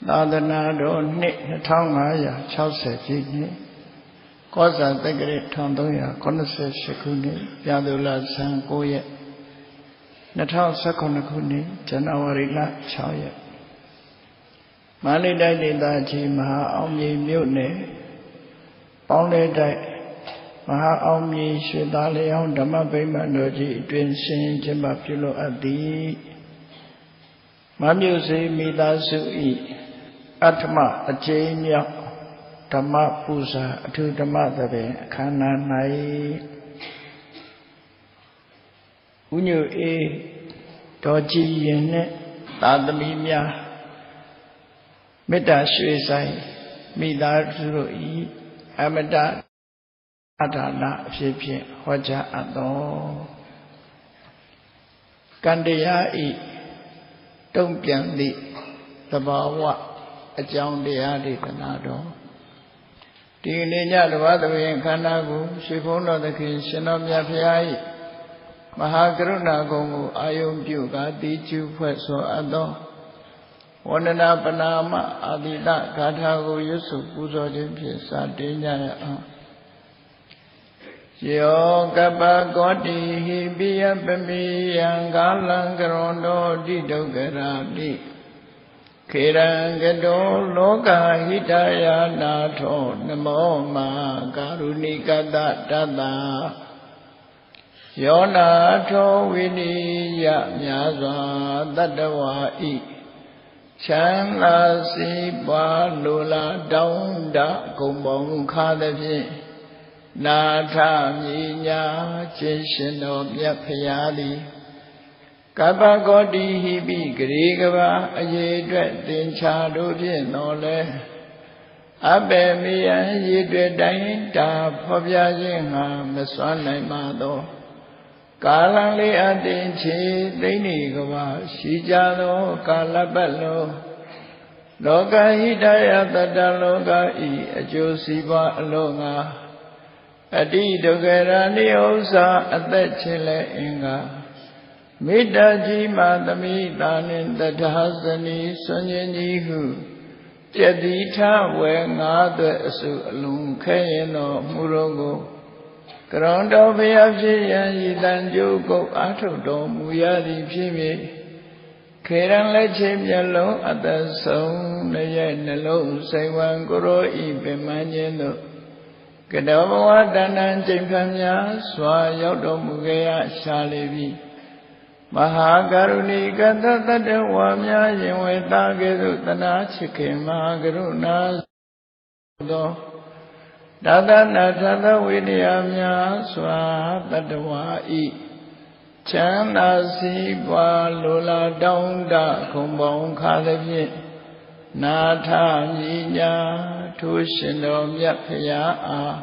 သာသနာတော်နှစ်2560ပြည့်နှစ်ကောဇာတက္ကရာ1388ခုနှစ်ပြာသူလဆန်း9ရက်2019ခုနှစ်ဇန်နဝါရီလ6ရက်မန္တလေးတိုင်းဒေသကြီးမဟာအောင်မြေမြို့နယ်ပေါင်းလဲတိုက်မဟာအောင်မြေရွှေသားလျောင်းဓမ္မဗိမာန်တော်ကြီးအတွင်ရှင်ကျင်းပပြုလုပ်အပ်သည်မမြို့စေမိသားစု၏အဋ္ဌမအကျဉ်းမြောက်ဓမ္မပူဇာအထူးဓမ္မသဘင်အခမ်းအနား၌ဥညွတ်အေးတော်ကြည်ရင်နှင့်သာသမီများမေတ္တာရွှေဆိုင်မိသားစုတို့၏အမတအထာဏအဖြစ်ဖြင့်ဟောကြားအပ်သောကံတရားဤတုံ့ပြန်သည့်သဘာဝအကြောင်းတရားဒေသနာတော်ဒီနေ့ညတပါးသဘင်ခန္ဓာကိုရွှေဘုန်းတော်သခင်ရှင်တော်မြတ်ဖရာ၏မဟာကရုဏာကုံကိုအာယုံပြုကာတိကျူဖွဲ့ဆိုအပ်သောဝန္ဒနာပနာမအာတိတဂါထာကိုရွတ်ဆိုပူဇော်ခြင်းဖြင့်စတင်ကြရအောင်ယောကပ္ပကောတိဟိပိယပမိယံကာလံကရွန်တောတိဒုက္ခရာတိခေရံကတောလောကဟိတယာနာထောနမောမာကာရုဏိကတတတယောနာထောဝိနိယမြာစွာတတ္တဝါဤချမ်းသာစီးပွားလိုလားတောင်းတဂုံပေါင်းခါသည်ဖြင့်နာထမြညာခြင်းရှင်တော်မြတ်ဖရာသည်ကပ္ပကောတိဟိပိဂရေကဘာအရေအတွက်သင်္ချာတို့ဖြင့်တော်လဲအပေမေယံရေအတွက်တိုင်းတာဖော်ပြခြင်းငါမစွမ်းနိုင်ပါသောကာလလေးအတင်ချေသိနေကဘာရှိကြသောကာလပတ်လုံးလောကဟိတယတတလောကဤအကျိုးစီးပွားအလုံးငါအတိဒုက္ခရာနိဥ္စာအသက်ချင်းလဲအင်္ဂါမေတ္တာကြီးမာသမိတာနှင့်တထာဇနီဆွန်ခြင်းကြီးဟုပြတိထဝေငါးသွဲအစုအလုံးခဲရင်တော်မူတော်ကိုကရွန်တော်ဘုရားဖြစ်ရန်ဤတန်ကြိုးကုတ်အားထုတ်တော်မူရသည်ဖြစ်၍ခေရန်လက်ချင်းမျက်လုံးအသက်ဆုံးရဲ့နှလုံးစိတ်ဝံကိုရောဤပင်မခြင်းတို့ကတောဘဝတဏ္ဍံချိန်ဖန်များစွာရောက်တော်မူခဲ့ရရှာလေပြီမဟာကရုဏီကတတတဝါများရင်ဝေတာကဲ့သို့တနာချစ်ခင်မဟာကရုဏာသောဒါသနာသသဝိတ္တရာများစွာတတဝါဤချမ်းသာစီးပွားလိုလားတောင်းတခုံပေါင်းခါသည်ဖြင့်နာထမြညာထိုးရှင်တော်မြတ်ဖရာအား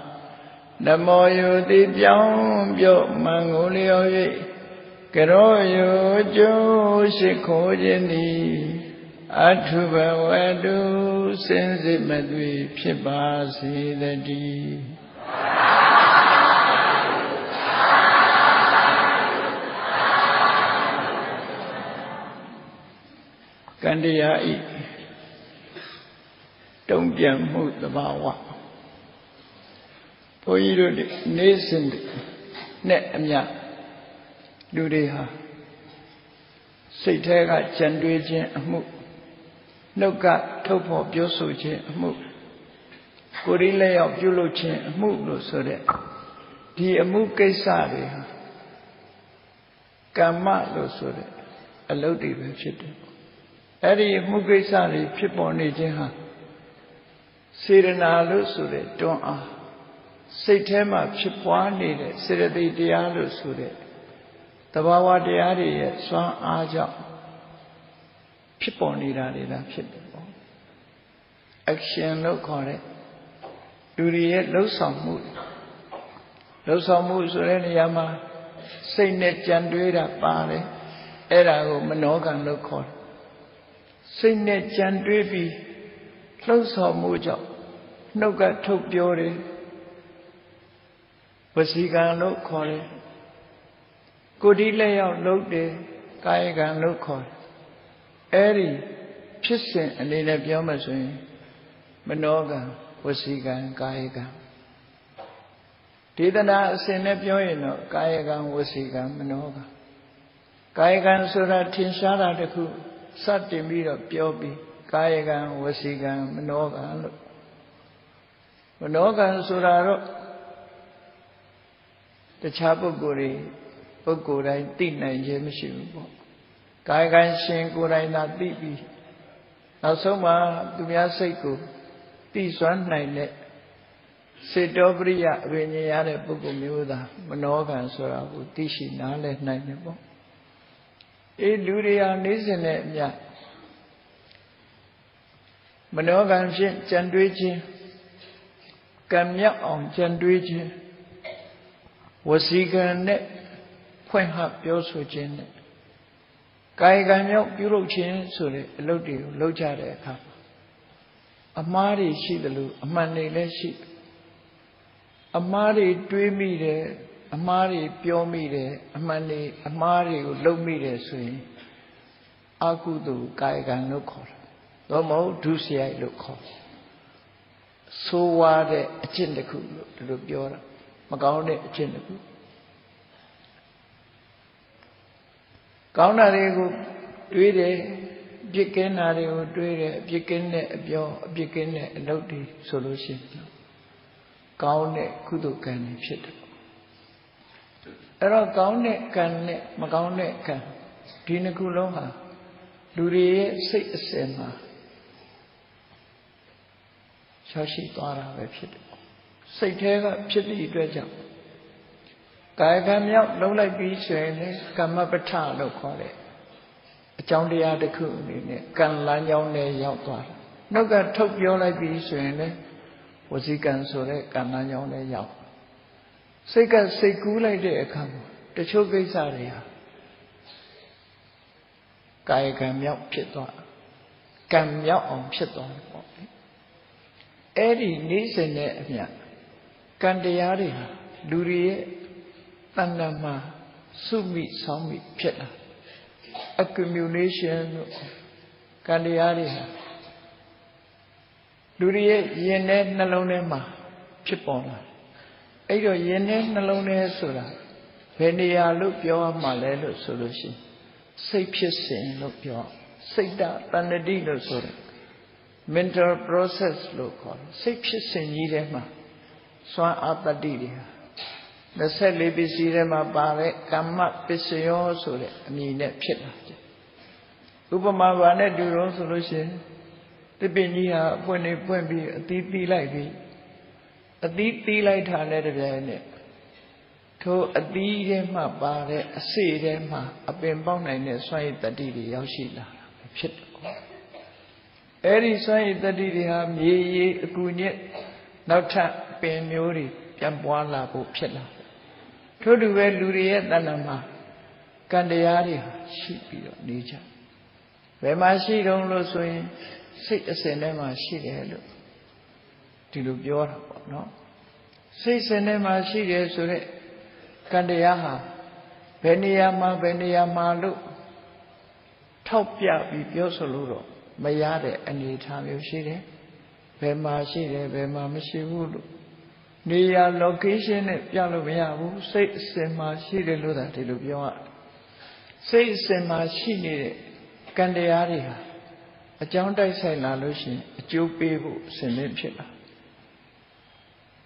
နမောယုတိပြောင်းပြုတ်မံကိုလျော်၍ကရောယုကျိုးရှိခိုးခြင်းသည်အထုဘဝတုစင်စစ်မသွေဖြစ်ပါစေတည်းကံတရားဤတုံ့ပြန်မှုသဘာဝဘုန်းကြီးတို့နေ့စဉ်နဲ့အမျှလူတွေဟာစိတ်ထဲကကြံတွေးခြင်းအမှုနှုတ်ကထုတ်ဖော်ပြောဆိုခြင်းအမှုကိုယ်ရင်းလက်ရောက်ပြုလုပ်ခြင်းအမှုလို့ဆိုတဲ့ဒီအမှုကိစ္စတွေဟာကမ္မလို့ဆိုတဲ့အလုပ်တွေပဲဖြစ်တယ်အဲ့ဒီအမှုကိစ္စတွေဖြစ်ပေါ်နေခြင်းဟာစေရနာလို့ဆိုတဲ့တွန်းအားစိတ်ထဲမှာဖြစ်ပွားနေတဲ့စေတသိက်တရားလို့ဆိုတဲ့သဘာဝတရားတွေရဲ့စွမ်းအားကြောင့်ဖြစ်ပေါ်နေတာတွေလားဖြစ်တယ်ပေါ့ action လို့ခေါ်တဲ့လူတွေရဲ့လှုပ်ဆောင်မှုဆိုတဲ့နေရာမှာစိတ်နဲ့ကြံတွေးတာပါတယ်အဲ့ဒါကိုမနောကံလို့ခေါ်တယ်စိတ်နဲ့ကြံတွေးပြီးလှုပ်ဆောင်မှုကြောင့်နှုတ်ကထုတ်ပြောတယ်ဝစီကံလို့ခေါ်တယ်ကိုယ်ဒီလက်ရောက်လုပ်တယ်ကာယကံလို့ခေါ်တယ်အဲ့ဒီဖြ ဖြစ်စဉ်အနေနဲ့ပြောမှဆိုရင်မနောကံဝစီကံကာယကံဒေသနာအစဉ်နဲ့ပြောရင်တော့ကာယကံဝစီကံမနောကံကာယကံဆိုတာထင်ရှားတာတခုစတင်ပြီးတော့ပြောပြီးကာယကံဝစီကံမနောကံလို့မနောကံဆိုတာတော့တခြားပုဂ္ဂိုလ်တိုင်းသိနိုင်ခြင်းမရှိဘူးပေါ့ကာယကံရှင်ကိုယ်တိုင်သာသိပြီးနောက်ဆုံးမှာသူများစိတ်ကိုသိစွမ်းနိုင်တဲ့စေတောပရိယအပင်ဉာဏ်ရတဲ့ပုဂ္ဂိုလ်မျိုးသာမနောကံဆိုတာကိုသိရှိနားလည်နိုင်တယ်ပေါ့လူတွေဟာနေစဉ်နဲ့အမျှမနောကံဖြင့်ကြံတွေးခြင်းကံမြောက်အောင်ကြံတွေးခြင်းဝစီကံနဲ့ဖွင့်ဟပြောဆိုခြင်းနဲ့ကာယကံမြောက်ပြုလုပ်ခြင်းဆိုတဲ့အလုပ်တွေကိုလုပ်ကြတဲ့အခါအမှားတွေရှိတယ်လို့အမှန်တွေလည်းရှိအမှားတွေတွေးမိတယ်အမှားတွေပြောမိတယ်အမှန်တွေအမှားတွေကိုလုပ်မိတယ်ဆိုရင်အကုသိုလ်ကာယကံလို့ခေါ်တယ်။သို့မဟုတ်ဒုစရိုက်လို့ခေါ်တယ်။ဆိုးဝါးတဲ့အကျင့်တစ်ခုလို့ဒီလိုပြောတာမကောင်းတဲ့အကျင့်တစ်ခုကောင်းတာတွေကိုတွေးတယ်ပြစ်ကင်းတာတွေကိုတွေးတယ်ပြစ်ကင်းတဲ့အပြောအပြစ်ကင်းတဲ့အလုပ်တွေဆိုလို့ရှိရင်ကောင်းတဲ့ကုသိုလ်ကံတွေဖြစ်တယ်အဲ့တော့ကောင်းတဲ့ကံနဲ့မကောင်းတဲ့ကံဒီနှစ်ခုလုံးဟာလူတွေရဲ့စိတ်အစဉ်မှာရှားရှိသွားတာပဲဖြစ်တယ်စိတ်ထဲကဖြစ်သည့်အတွက်ကြောင့်ကာယကံမြောက်လုံးလိုက်ပြီးဆိုရင်လေကမ္မပဋ္ဌလို့ခေါ်တဲ့အကြောင်းတရားတစ်ခုအနေနဲ့ကံလမ်းကြောင်းနဲ့ရောက်သွားတယ်နှုတ်ကထုတ်ပြောလိုက်ပြီးဆိုရင်လေဝစီကံဆိုတဲ့ကံလမ်းကြောင်းနဲ့ရောက်စိတ်ကစိတ်ကူးလိုက်တဲ့အခါမှာတချို့ကိစ္စတွေဟာကာယကံမြောက်ဖြစ်သွားကံမြောက်အောင်ဖြစ်သွားတယ်ပေါ့အဲ့ဒီနေစဉ်နဲ့အမျှကံတရားတွေဟာလူတွေရဲ့တဏ္ဍာမှာစုမိဆောင်းမိဖြစ်လာ accumulation လို့ကံတရားတွေဟာလူတွေရဲ့ရင်ထဲနှလုံးထဲမှာဖြစ်ပေါ်လာအဲ့တော့ရင်ထဲနှလုံးထဲဆိုတာဘယ်နေရာလို့ပြောရမှာလဲလို့ဆိုလို့ရှိရင်စိတ်ဖြစ်စဉ်လို့ပြောစိတ်တတဏ္ဍတိလို့ဆိုတယ် mental process လို့ခေါ်တယ်စိတ်ဖြစ်စဉ်ကြီးထဲမှာစွမ်းအားတတ္တိတွေဟာ24ပစ္စည်းထဲမှာပါတဲ့ကမ္မပစ္စယောဆိုတဲ့အမည်နဲ့ဖြစ်လာတယ်ဥပမာဘာနဲ့တူတော့ဆိုလို့ရှိရင်တပည့်ကြီးဟာအပွင့်နေပွင့်ပြီးအသီးသီးလိုက်ပြီးအသီးသီးလိုက်တာနဲ့တပြိုင်နက်ထိုအသီးထဲမှာပါတဲ့အစေထဲမှာအပင်ပေါက်နိုင်တဲ့စွမ်းရည်တတ္တိတွေရောက်ရှိလာတာဖြစ်တယ်အဲ့ဒီစွမ်းရည်တတ္တိတွေဟာမြေရည်အကူညက်နောက်ထပ်ပင်မျိုးတွေပြန်ပွားလာဖို့ဖြစ်လာထို့တူပဲလူတွေရဲ့တဏ္ဍာမှာကံတရားတွေဟာရှိပြီးတော့နေကြဘယ်မှာရှိတုံးလို့ဆိုရင်စိတ်အစဉ်ထဲမှာရှိတယ်လို့ဒီလိုပြောတာပေါ့နော်စိတ်စဉ်ထဲမှာရှိတယ်ဆိုတဲ့ကံတရားဟာဘယ်နေရာမှာလို့ထောက်ပြပြီးပြောဆိုလို့တော့မရတဲ့အနေအထားမျိုးရှိတယ်ဘယ်မှာရှိတယ်ဘယ်မှာမရှိဘူးလို့နေရာ location နဲ့ပြလို့မရဘူးစိတ်အစဉ်မှာရှိတယ်လို့သာဒီလိုပြောရစိတ်အစဉ်မှာရှိနေတဲ့ကံတရားတွေဟာအကြောင်းတိုက်ဆိုင်လာလို့ရှိရင်အကျိုးပေးဖို့အစဉ်နဲ့ဖြစ်လာ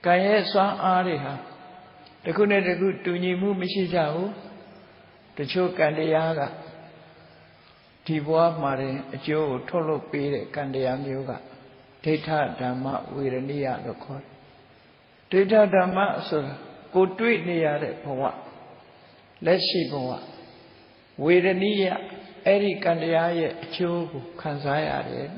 ကံရဲ့စွမ်းအားတွေဟာတစ်ခုနဲ့တစ်ခုတူညီမှုမရှိကြဘူးတချို့ကံတရားကဒီဘဝမှာတင်အကျိုးကိုထုတ်လုပ်ပေးတဲ့ကံတရားမျိုးကဒိဋ္ဌဓမ္မဝေရဏိယလို့ခေါ်တယ်ဒိဋ္ဌဓမ္မဆိုတာကိုတွေ့နေရတဲ့ဘဝလက်ရှိဘဝဝေရဏိယအဲ့ဒီကံတရားရဲ့အကျိုးကိုခံစားရတယ်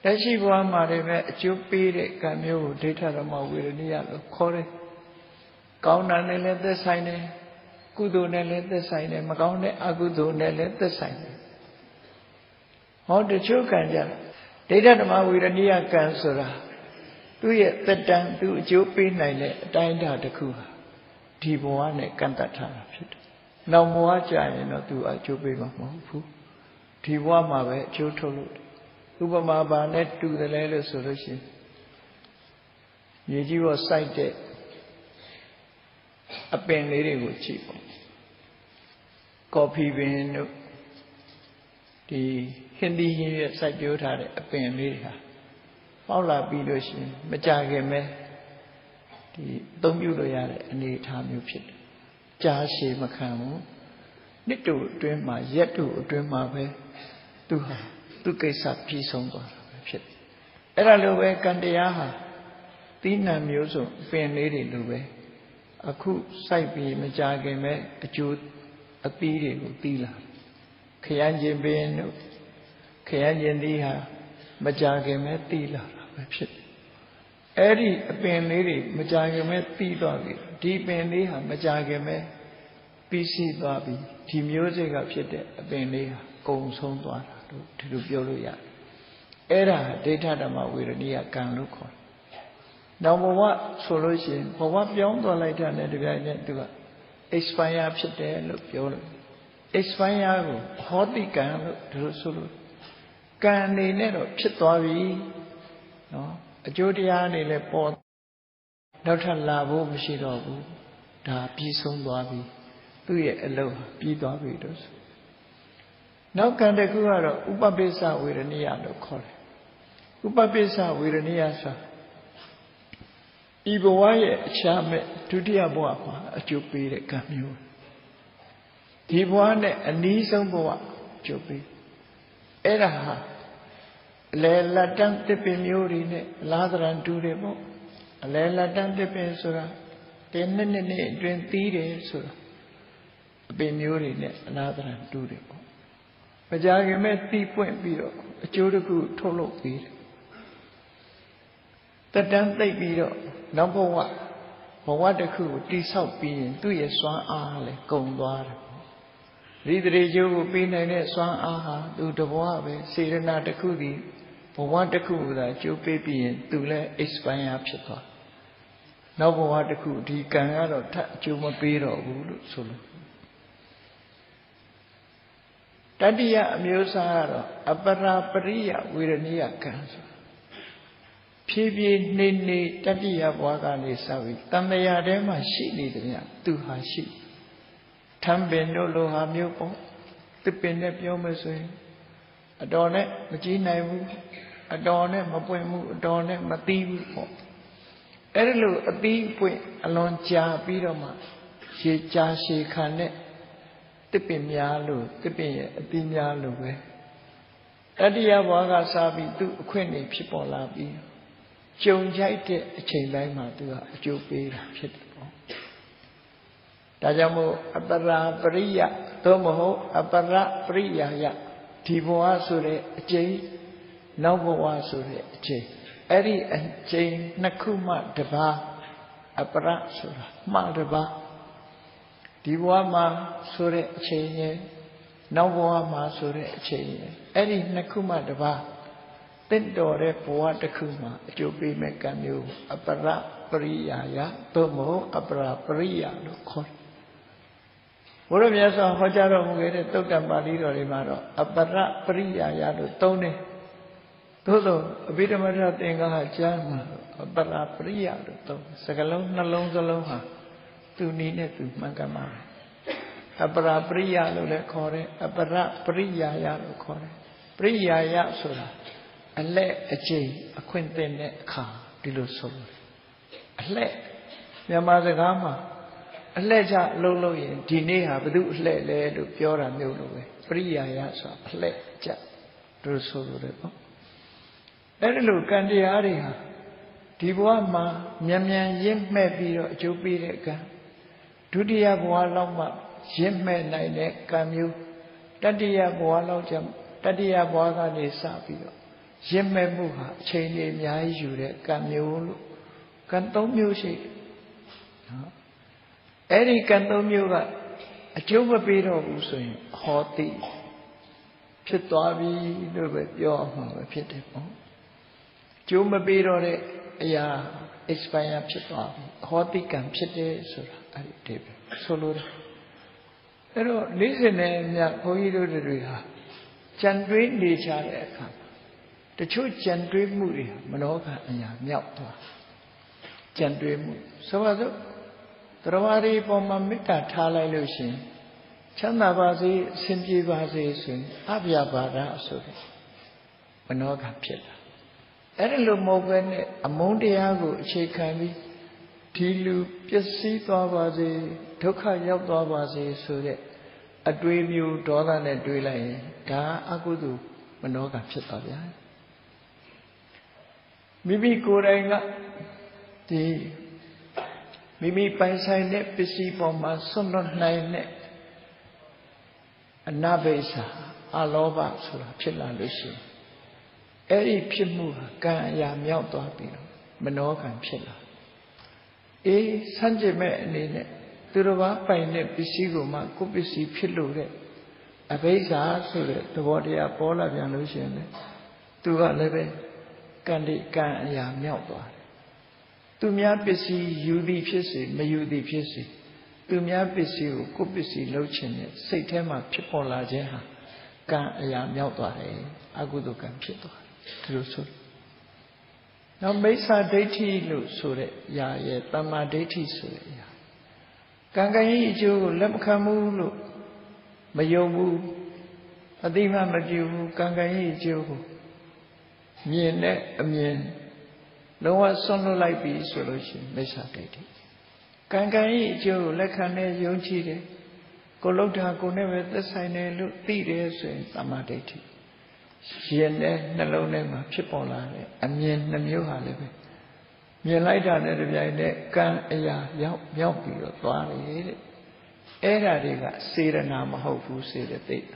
လက်ရှိဘဝမှာလည်းပဲအကျိုးပေးတဲ့ကံမျိုးကိုဒိဋ္ဌဓမ္မဝေရဏိယလို့ခေါ်တယ်ကောင်းတာနဲ့လည်းသက်ဆိုင်တယ်ကုသိုလ်နဲ့လည်းသက်ဆိုင်တယ်မကောင်းတဲ့အကုသိုလ်နဲ့လည်းသက်ဆိုင်တယ်ဟောတချို့ကံကြဒိဋ္ဌဓမ္မဝေရဏိယကံဆိုတာသူ့ရဲ့သက်တမ်းသူ့အကျိုးပေးနိုင်တဲ့အတိုင်းအတာတစ်ခုဟာဒီဘဝနဲ့ကန့်တတ်ထားတာဖြစ်တယ်။နောက်ဘဝကြာရင်တော့သူအကျိုးပေးမှာမဟုတ်ဘူး။ဒီဘဝမှာပဲအကျိုးထုတ်လို့ ဥပမာဘာနဲ့တူတယ်လဲလို့ဆိုလို့ရှိရင်မြေကြီးပေါ်စိုက်တဲ့အပင်လေးတွေကိုကြည့်ပေါ့ကော်ဖီပင်တို့ဒီဟင်းသီးဟင်းရွက်စိုက်ပျိုးထားတဲ့အပင်လေးတွေဟာပေါက်လာပြီးလို့ရှိရင်မကြခင်ပဲဒီအသုံးပြုလို့ရတဲ့အနေအထားမျိုးဖြစ်တယ်ကြာရှည်မခံဘူးနှစ်တူအတွင်းမှာရက်တူအတွင်းမှာပဲသူဟာသူကိစ္စပြီးဆုံးသွားတာပဲဖြစ်တယ်အဲ့ဒါလိုပဲကံတရားဟာသီးနှံမျိုးစုံပင်လေးတွေလိုပဲအခုစိုက်ပြီးမကြခင်ပဲအကျိုးအသီးတွေကိုသီးလာခရမ်းကျင်ပင်တို့ခရမ်းကျင်သီးဟာမကြခင်ပဲသီးလာတာပဲဖြစ်တယ်အဲ့ဒီအပင်လေးတွေမကြခင်ပဲသီးသွားပြီဒီပင်လေးဟာမကြခင်ပဲပြီးစီးသွားပြီဒီမျိုးစိတ်ကဖြစ်တဲ့အပင်လေးဟာကုံဆုံးသွားတာတို့ဒီလိုပြောလို့ရတယ်အဲ့ဒါဒိဋ္ဌဓမ္မဝေရဏိယကံလို့ခေါ်တယ်နောက်ဘဝဆိုလို့ရှိရင်ဘဝပြောင်းသွားလိုက်တာနဲ့တပြိုင်နက်သူက expire ဖြစ်တယ်လို့ပြောလို့ expire ကိုဟောတိကံလို့ဒီလိုဆိုလို့ကံအနေနဲ့တော့ဖြစ်သွားပြီနော်အကျိုးတရားအနေနဲ့ပေါ်နောက်ထပ်လာဖို့မရှိတော့ဘူးဒါပြီးဆုံးသွားပြီသူ့ရဲ့အလုပ်ပြီးသွားပြီလို့ဆိုနောက်ကံတစ်ခုကတော့ဥပပိစ္ဆဝေရဏိယလို့ခေါ်တယ်ဥပပိစ္ဆဝေရဏိယဆိုဤဘဝရဲ့အခြားမဲ့ဒုတိယဘဝမှာအကျိုးပေးတဲ့ကံမျိုးဒီဘဝနဲ့အနည်းဆုံးဘဝအကျိုးပေးအဲ့ဒါဟာအလယ်လက်တန်းတစ်ပင်မျိုးတွေနဲ့လားသရံတူတယ်ပေါ့အလယ်လက်တန်းတစ်ပင်ဆိုတာတင်းနှစ်အတွင်းသီးတယ်ဆိုတာအပင်မျိုးတွေနဲ့အလားသရံတူတယ်ပေါ့မကြခင်မဲ့သီးပွင့်ပြီးတော့အကျိုးတစ်ခုထုတ်လုပ်ပေးတယ်တက်တန်းသိပ်ပြီးတော့နောက်ဘဝတစ်ခုကိုတိဆောက်ပြီးရင်သူ့ရဲ့စွမ်းအားလည်းကုန်သွားတယ်ရိတရေကျိုးကိုပြီးနိုင်တဲ့စွမ်းအားဟာသူတဘဝပဲစေရနာတစ်ခုဒီဘဝတစ်ခုကကျိုးပေးပြီးရင်သူလည်း expire ဖြစ်သွားနောက်ဘဝတစ်ခုဒီကံကတော့ထပ်အကျိုးမပေးတော့ဘူးလို့ဆိုလို့တတိယအမျိုးအစားကတော့အပရာပရိယဝေရဏိယကံဆိုဖြည်းဖြည်းနေတတိယဘဝကနေစပြီးတန်မြာထဲမှာရှိနေတယ်ဗျသူဟာရှိထမ်းပင်တို့လိုဟာမျိုးပေါ့တစ်ပင်နဲ့ပြောမယ်ဆိုရင်အတော်နဲ့မကြည့်နိုင်ဘူးအတော်နဲ့မပွင့်ဘူးအတော်နဲ့မသီးဘူးပေါ့အဲ့ဒီလိုအသီးပွင့်အလွန်ကြာပြီးတော့မှရှည်ကြာရှည်ခံတဲ့တစ်ပင်များလို့တစ်ပင်ရဲ့အသီးများလို့ပဲတတိယဘဝကစပြီးသူ့အခွင့်အရေးဖြစ်ပေါ်လာပြီးကြုံကြိုက်တဲ့အချိန်တိုင်းမှာသူကအကျိုးပေးတာဖြစ်တယ်ပေါ့ဒါကြောင့်မို့အပရာပရိယသို့မဟုတ်အပရပရိယာယဒီဘဝဆိုတဲ့အချိန်နောက်ဘဝဆိုတဲ့အချိန်အဲ့ဒီအချိန်နှစ်ခုမှတပါးအပရဆိုတာမှတပါးဒီဘဝမှာဆိုတဲ့အချိန်ရဲ့နောက်ဘဝမှာဆိုတဲ့အချိန်ရဲ့အဲ့ဒီနှစ်ခုမှတပါးတင့်တော်တဲ့ဘဝတစ်ခုမှာအကျိုးပေးမဲ့ကံမျိုးအပရပရိယာယသို့မဟုတ်အပရာပရိယလို့ခေါ်တယ်ဘုရားမြတ်စွာဟောကြားတော်မူခဲ့တဲ့သုတ္တံပါဠိတော်တွေမှာတော့အပရပရိယာယလို့သုံးတယ်သို့သောအဘိဓမ္မာသင်္ဃာကျမ်းမှာအပရာပရိယလို့သုံးစကလုံးနှလုံးစလုံးဟာသူနည်းနဲ့သူမှန်ကန်ပါတယ်အပရာပရိယလို့လည်းခေါ်တယ်အပရပရိယာယလို့ခေါ်တယ်ပရိယာယဆိုတာအလက်အကျိန်အခွင့်အရေးနဲ့အခါဒီလိုဆိုလို့အလက်မြန်မာစကားမှာအလှဲ့ချအလုံးလုံးရင်ဒီနေ့ဟာဘု து အလှဲ့လဲလို့ပြောတာမျိုးလိုပဲပရိယာယဆိုတာအလှဲ့ချတို့ဆိုလို့တယ်ပေါ့အဲ့ဒီလိုကံတရားတွေဟာဒီဘဝမှာမြန်မြန်ရင့်မှဲ့ပြီးတော့အကျိုးပေးတဲ့ကံဒုတိယဘဝလောက်မှရင့်မှဲ့နိုင်တဲ့ကံမျိုးတတိယဘဝလောက်ကျတတိယဘဝကနေစပြီးတော့ရင့်မှဲ့မှုဟာအချိန်ကြီးအများကြီးယူတဲ့ကံမျိုးလို့ကံ၃မျိုးရှိတယ်နော်အဲ့ဒီကံ၃မျိုးကအကျိုးမပေးတော့ဘူးဆိုရင်ဟောတိဖြစ်သွားပြီလို့ပဲပြောအောင်မှာပဲဖြစ်တယ်ပေါ့ကျိုးမပေးတော့တဲ့အရာ expire ဖြစ်သွားပြီဟောတိကံဖြစ်တယ်ဆိုတာအဲ့ဒီပဲဆိုလိုတယ်အဲ့တော့နေ့စဉ်နဲ့မြတ်ဘုန်းကြီးတို့တွေဟာကြံတွေးနေကြတဲ့အခါ တချို့ကြံတွေးမှုတွေမနောကအရာမြောက်သွားကြံတွေးမှုဆိုပါစို့တရားဝါဒီပေါ်မှာမေတ္တာထားလိုက်လို့ရှင်ချမ်းသာပါစေအဆင်ပြေပါစေဆိုရင်အပြပါဒဆိုတဲ့မနောကဖြစ်လာအဲ့ဒီလိုမဟုတ်ဘဲနဲ့အမုန်းတရားကိုအခြေခံပြီးဒီလူပျက်စီးသွားပါစေဒုက္ခရောက်သွားပါစေဆိုတဲ့အတွေးမျိုးဒေါသနဲ့တွေးလိုက်ရင်ဒါအကုသိုလ်မနောကဖြစ်သွားဗျာမိမိကိုယ်တိုင်ကဒီမိမိပိုင်ဆိုင်တဲ့ပစ္စည်းပေါ်မှာဆွတ်လွတ်နိုင်တဲ့အနာဘိစာအလောဘဆိုတာဖြစ်လာလို့ရှိရင်အဲ့ဒီဖြစ်မှုဟာကံအရာမြောက်သွားပြီးတော့မနောကံဖြစ်လာအေးဆန့်ကျင်မဲ့အနေနဲ့သူတော်ဘာပိုင်တဲ့ပစ္စည်းကိုမှကိုယ်ပစ္စည်းဖြစ်လို့တဲ့အဘိဇာဆိုတဲ့သဘောတရားပေါ်လာပြန်လို့ရှိရင်လေသူကလည်းပဲကံဒီကံအရာမြောက်သွားတယ်သူများပစ္စည်းယူသည်ဖြစ်စေမယူသည်ဖြစ်စေသူများပစ္စည်းကိုကိုယ်ပစ္စည်းလှုပ်ချင်တဲ့စိတ်ထဲမှာဖြစ်ပေါ်လာခြင်းဟာကံအရာမြောက်သွားတယ်အကုသိုလ်ကံဖြစ်သွားတယ်ဒီလိုဆိုနောက်မိစ္ဆာဒိဋ္ဌိလို့ဆိုတဲ့ຢာရဲ့တမ္မာဒိဋ္ဌိဆိုတဲ့ຢာကံကံရဲ့အကျိုးကိုလက်မခံဘူးလို့မယုံဘူးအတိမမပြုဘူးကံကံရဲ့အကျိုးကိုမြင်တဲ့အမြင်လုံးဝဆွန့်လွတ်လိုက်ပြီဆိုလို့ရှိရင်မိစ္ဆာဒိဋ္ဌိကံကံရဲ့အကျိုးကိုလက်ခံနဲ့ယုံကြည်တယ်ကိုလှုပ်တာကိုနဲ့ပဲသက်ဆိုင်တယ်လို့သိတယ်ဆိုရင်တမ္မာဒိဋ္ဌိရင်နဲ့နှလုံးထဲမှာဖြစ်ပေါ်လာတဲ့အမြင်နှမျိုးဟာလည်းပဲမြင်လိုက်တာနဲ့တပြိုင်နက်ကံအရာရောက်ပြီးတော့သွားတယ်တဲ့အဲ့ဓာတွေကစေရနာမဟုတ်ဘူးစေတသိက်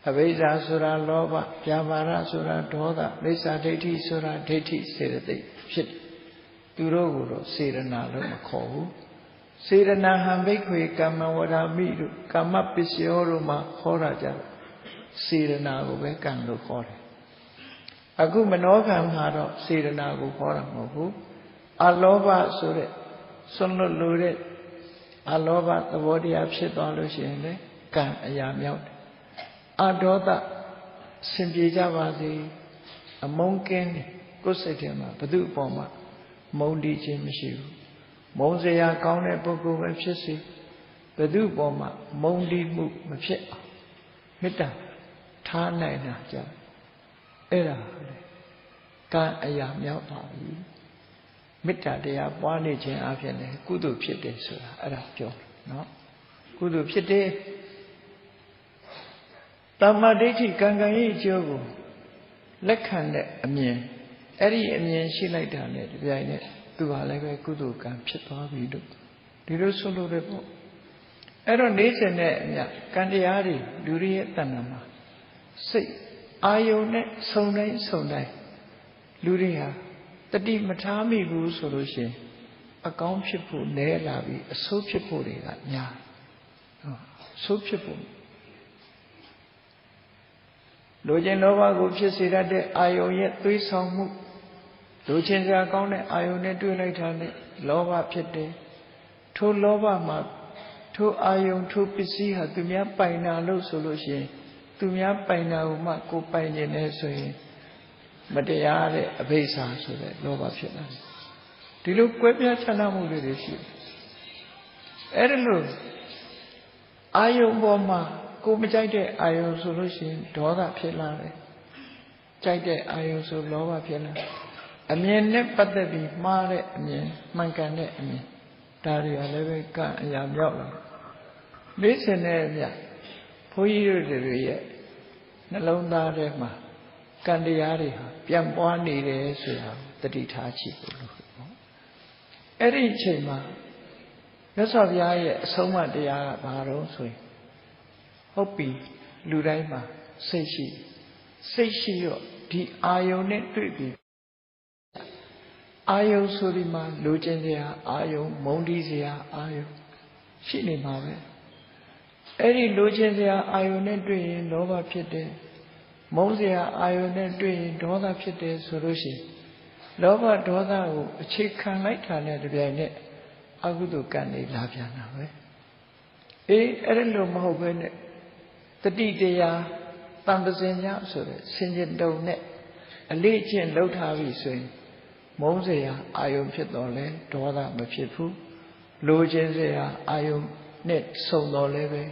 အဘိဇ္ဇာဆိုတာလောဘပြာပါဒဆိုတာဒေါသမိစ္ဆာဒိဋ္ဌိဆိုတာဒိဋ္ဌိစေတသိက်ဖြစ်သူတို့ကိုတော့စေရနာလို့မခေါ်ဘူးစေရနာဟံဘိက္ခွေကမ္မဝရမိတို့ကာမပစ္စယောတို့မှာခေါ်တာကြတယ်စေရနာကိုပဲကံလို့ခေါ်တယ်အခုမနောကံမှာတော့စေရနာကိုခေါ်တာမဟုတ်ဘူးအလောဘဆိုတဲ့ဆွန့်လွတ်လို့တဲ့အလောဘသဘောတရားဖြစ်သွားလို့ရှိရင်လေကံအရာမြောက်တယ်အဒေါသစင်ပြေကြပါစေအမုန်းကင်းတယ်ကိုယ်စိတ်ထဲမှာဘု து အပေါ်မှာမုန်းတီးခြင်းမရှိဘူးမုန်းစရာကောင်းတဲ့ပုဂ္ဂိုလ်ပဲဖြစ်စေဘု து အပေါ်မှာမုန်းတီးမှုမဖြစ်အောင်မေတ္တာထားနိုင်တာကြအဲ့ဒါကံအရာမြောက်ပါပြီမေတ္တာတရားပွားနေခြင်းအပြင်လည်းကုသိုလ်ဖြစ်တယ်ဆိုတာအဲ့ဒါပြောနော်ကုသိုလ်ဖြစ်တယ်တမ္မာဒိဋ္ဌိကံကံရဲ့အကျိုးကိုလက်ခံတဲ့အမြင်အဲ့ဒီအမြင်ရှိလိုက်တာနဲ့ဒီပြိုင်နဲ့သူဟာလည်းပဲကုသိုလ်ကံဖြစ်သွားပြီလို့ဒီလိုဆိုလို့ရပေါ့အဲ့တော့နေစဉ်နဲ့အမြကံတရားတွေလူတွေရဲ့တဏ္ဍာမှာစိတ်အာယုန်နဲ့ဆုံတိုင်းလူတွေဟာတတိမထားမိဘူးဆိုလို့ရှိရင်အကောင်းဖြစ်ဖို့နည်းလာပြီးအဆိုးဖြစ်ဖို့တွေကများအဆိုးဖြစ်ဖို့လိုချင်လောဘကိုဖြစ်စေတတ်တဲ့အာယုန်ရဲ့သွေးဆောင်မှုလိုချင်စရာကောင်းတဲ့အာယုန်နဲ့တွေ့လိုက်တာနဲ့လောဘဖြစ်တယ်ထိုလောဘမှာထိုအာယုန်ထိုပစ္စည်းဟာသူများပိုင်တာလို့ဆိုလို့ရှိရင်သူများပိုင်တာကိုမှကိုပိုင်နေတယ်ဆိုရင်မတရားတဲ့အဘိဓါဆိုတဲ့လောဘဖြစ်လာတယ်ဒီလိုကွဲပြားခြားနားမှုတွေရှိတယ်အဲ့ဒါလို့အာယုန်ပေါ်မှာကိုမကြိုက်တဲ့အာယုန်ဆိုလို့ရှိရင်ဒေါသဖြစ်လာတယ်ကြိုက်တဲ့အာယုန်ဆိုလောဘဖြစ်လာအမြင်နဲ့ပတ်သက်ပြီးမှားတဲ့အမြင်မှန်ကန်တဲ့အမြင်ဒါတွေကလည်းပဲကံအရာမြောက်လာလေးစင်တဲ့အမြဘုန်းကြီးတို့တွေရဲ့နှလုံးသားထဲမှာကံတရားတွေဟာပြန်ပွားနေတယ်ဆိုတာတတိထားကြည့်ဖို့လို့ပေါ့အဲ့ဒီအချိန်မှာမြတ်စွာဘုရားရဲ့အဆုံးအမတရားကဘာတော့ဆိုရင်ဟုတ်ပြီလူတိုင်းမှာစိတ်ရှိတော့ဒီအာယုန်နဲ့တွေ့ပြီအာယုန်ဆိုဒီမှာလိုချင်စရာအာယုန်မုန်းတီးစရာအာယုန်ရှိနေမှာပဲအဲ့ဒီလိုချင်စရာအာယုန်နဲ့တွေ့ရင်လောဘဖြစ်တယ်မုန်းစရာအာယုန်နဲ့တွေ့ရင်ဒေါသဖြစ်တယ်ဆိုလို့ရှိရင်လောဘဒေါသကိုအခြေခံလိုက်တာနဲ့တပြိုင်နက်အကုသိုလ်ကံတွေလာပြန်တာပဲအေးအဲ့လိုမဟုတ်ဘဲနဲ့တတိတရားတံပစင်ညဆိုတဲ့ဆင်ခြင်တုံနဲ့ အလေးအကျင့်လုပ်ထားပြီဆိုရင်မုန်းစရာအာယုံဖြစ်တော်လဲဒေါသမဖြစ်ဘူးလိုချင်စရာအာယုံနဲ့စုံတော်လဲပဲ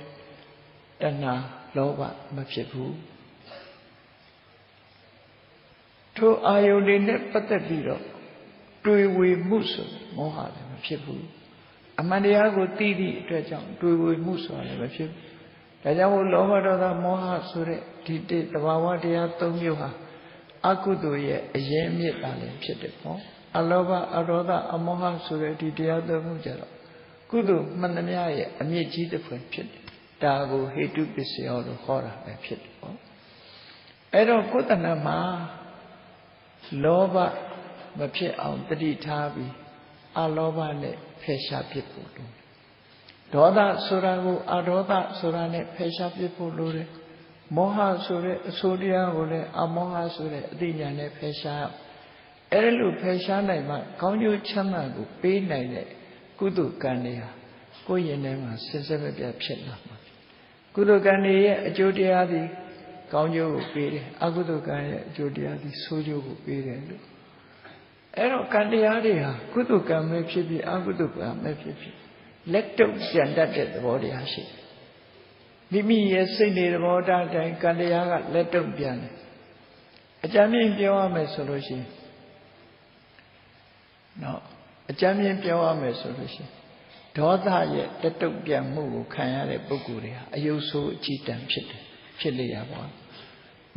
တဏှာလောဘမဖြစ်ဘူးထိုအာယုန်တွေနဲ့ပတ်သက်ပြီးတော့တွေ့ဝေမှုဆိုမောဟလည်းမဖြစ်ဘူးအမှန်တရားကိုသိသည့်အတွက်ကြောင့်တွေ့ဝေမှုဆိုတာလည်းမဖြစ်ဘူးဒါကြောင့်မို့လောဘဒေါသမောဟဆိုတဲ့ဒီတဘာဝတရား၃မျိုးဟာအကုသိုလ်ရဲ့အရင်မြစ်တာလည်းဖြစ်တယ်ပေါ့အလောဘအဒေါသအမောဟဆိုတဲ့ဒီတရား၃ခုကြတော့ကုသိုလ်မှန်သမျှရဲ့အမြစ်ကြီးတစ်ဖွယ်ဖြစ်တယ်ဒါကိုဟေတုပစ္စယောလို့ခေါ်တာပဲဖြစ်တယ်ပေါ့အဲ့တော့ကိုယ်တဏ္ဍမှာလောဘမဖြစ်အောင်တတိထားပြီးအလောဘနဲ့ဖယ်ရှားပြစ်ဖို့လိုဒေါသဆိုတာကိုအဒေါသဆိုတာနဲ့ဖယ်ရှားပြစ်ဖို့လိုတယ်မောဟဆိုတဲ့အဆိုတရားကိုလည်းအမောဟဆိုတဲ့အသိဉာဏ်နဲ့ဖယ်ရှားအဲ့လိုဖယ်ရှားနိုင်မှကောင်းကျိုးချမ်းသာကိုပေးနိုင်တဲ့ကုသိုလ်ကံတွေဟာကိုယ့်ရင်ထဲမှာစင်စစ်မပြတ်ဖြစ်လာမှာကုသိုလ်ကံတွေရဲ့အကျိုးတရားသည်ကောင်းကျိုးကိုပေးတယ်အကုသိုလ်ကံရဲ့အကျိုးတရားသည်ဆိုးကျိုးကိုပေးတယ်လို့အဲ့တော့ကံတရားတွေဟာကုသိုလ်ကံပဲဖြစ်ဖြစ်အကုသိုလ်ကံပဲဖြစ်ဖြစ်လက်တုပ်ပြန်တတ်တဲ့သဘောတရားရှိတယ်မိမိရဲ့စိတ်နေသဘောထားတိုင်းကံတရားကလက်တုပ်ပြန်တယ်အကြမ်းမြင်ပြောရမယ်ဆိုလို့ရှိရင်နော်အကြမ်းမြင်ပြောရမယ်ဆိုလို့ရှိရင်ဒေါသရဲ့လက်တုပ်ပြန်မှုကိုခံရတဲ့ပုဂ္ဂိုလ်တွေဟာအယုဆိုးအကြည်တန်ဖြစ်တယ်ဖြစ်လေရပါ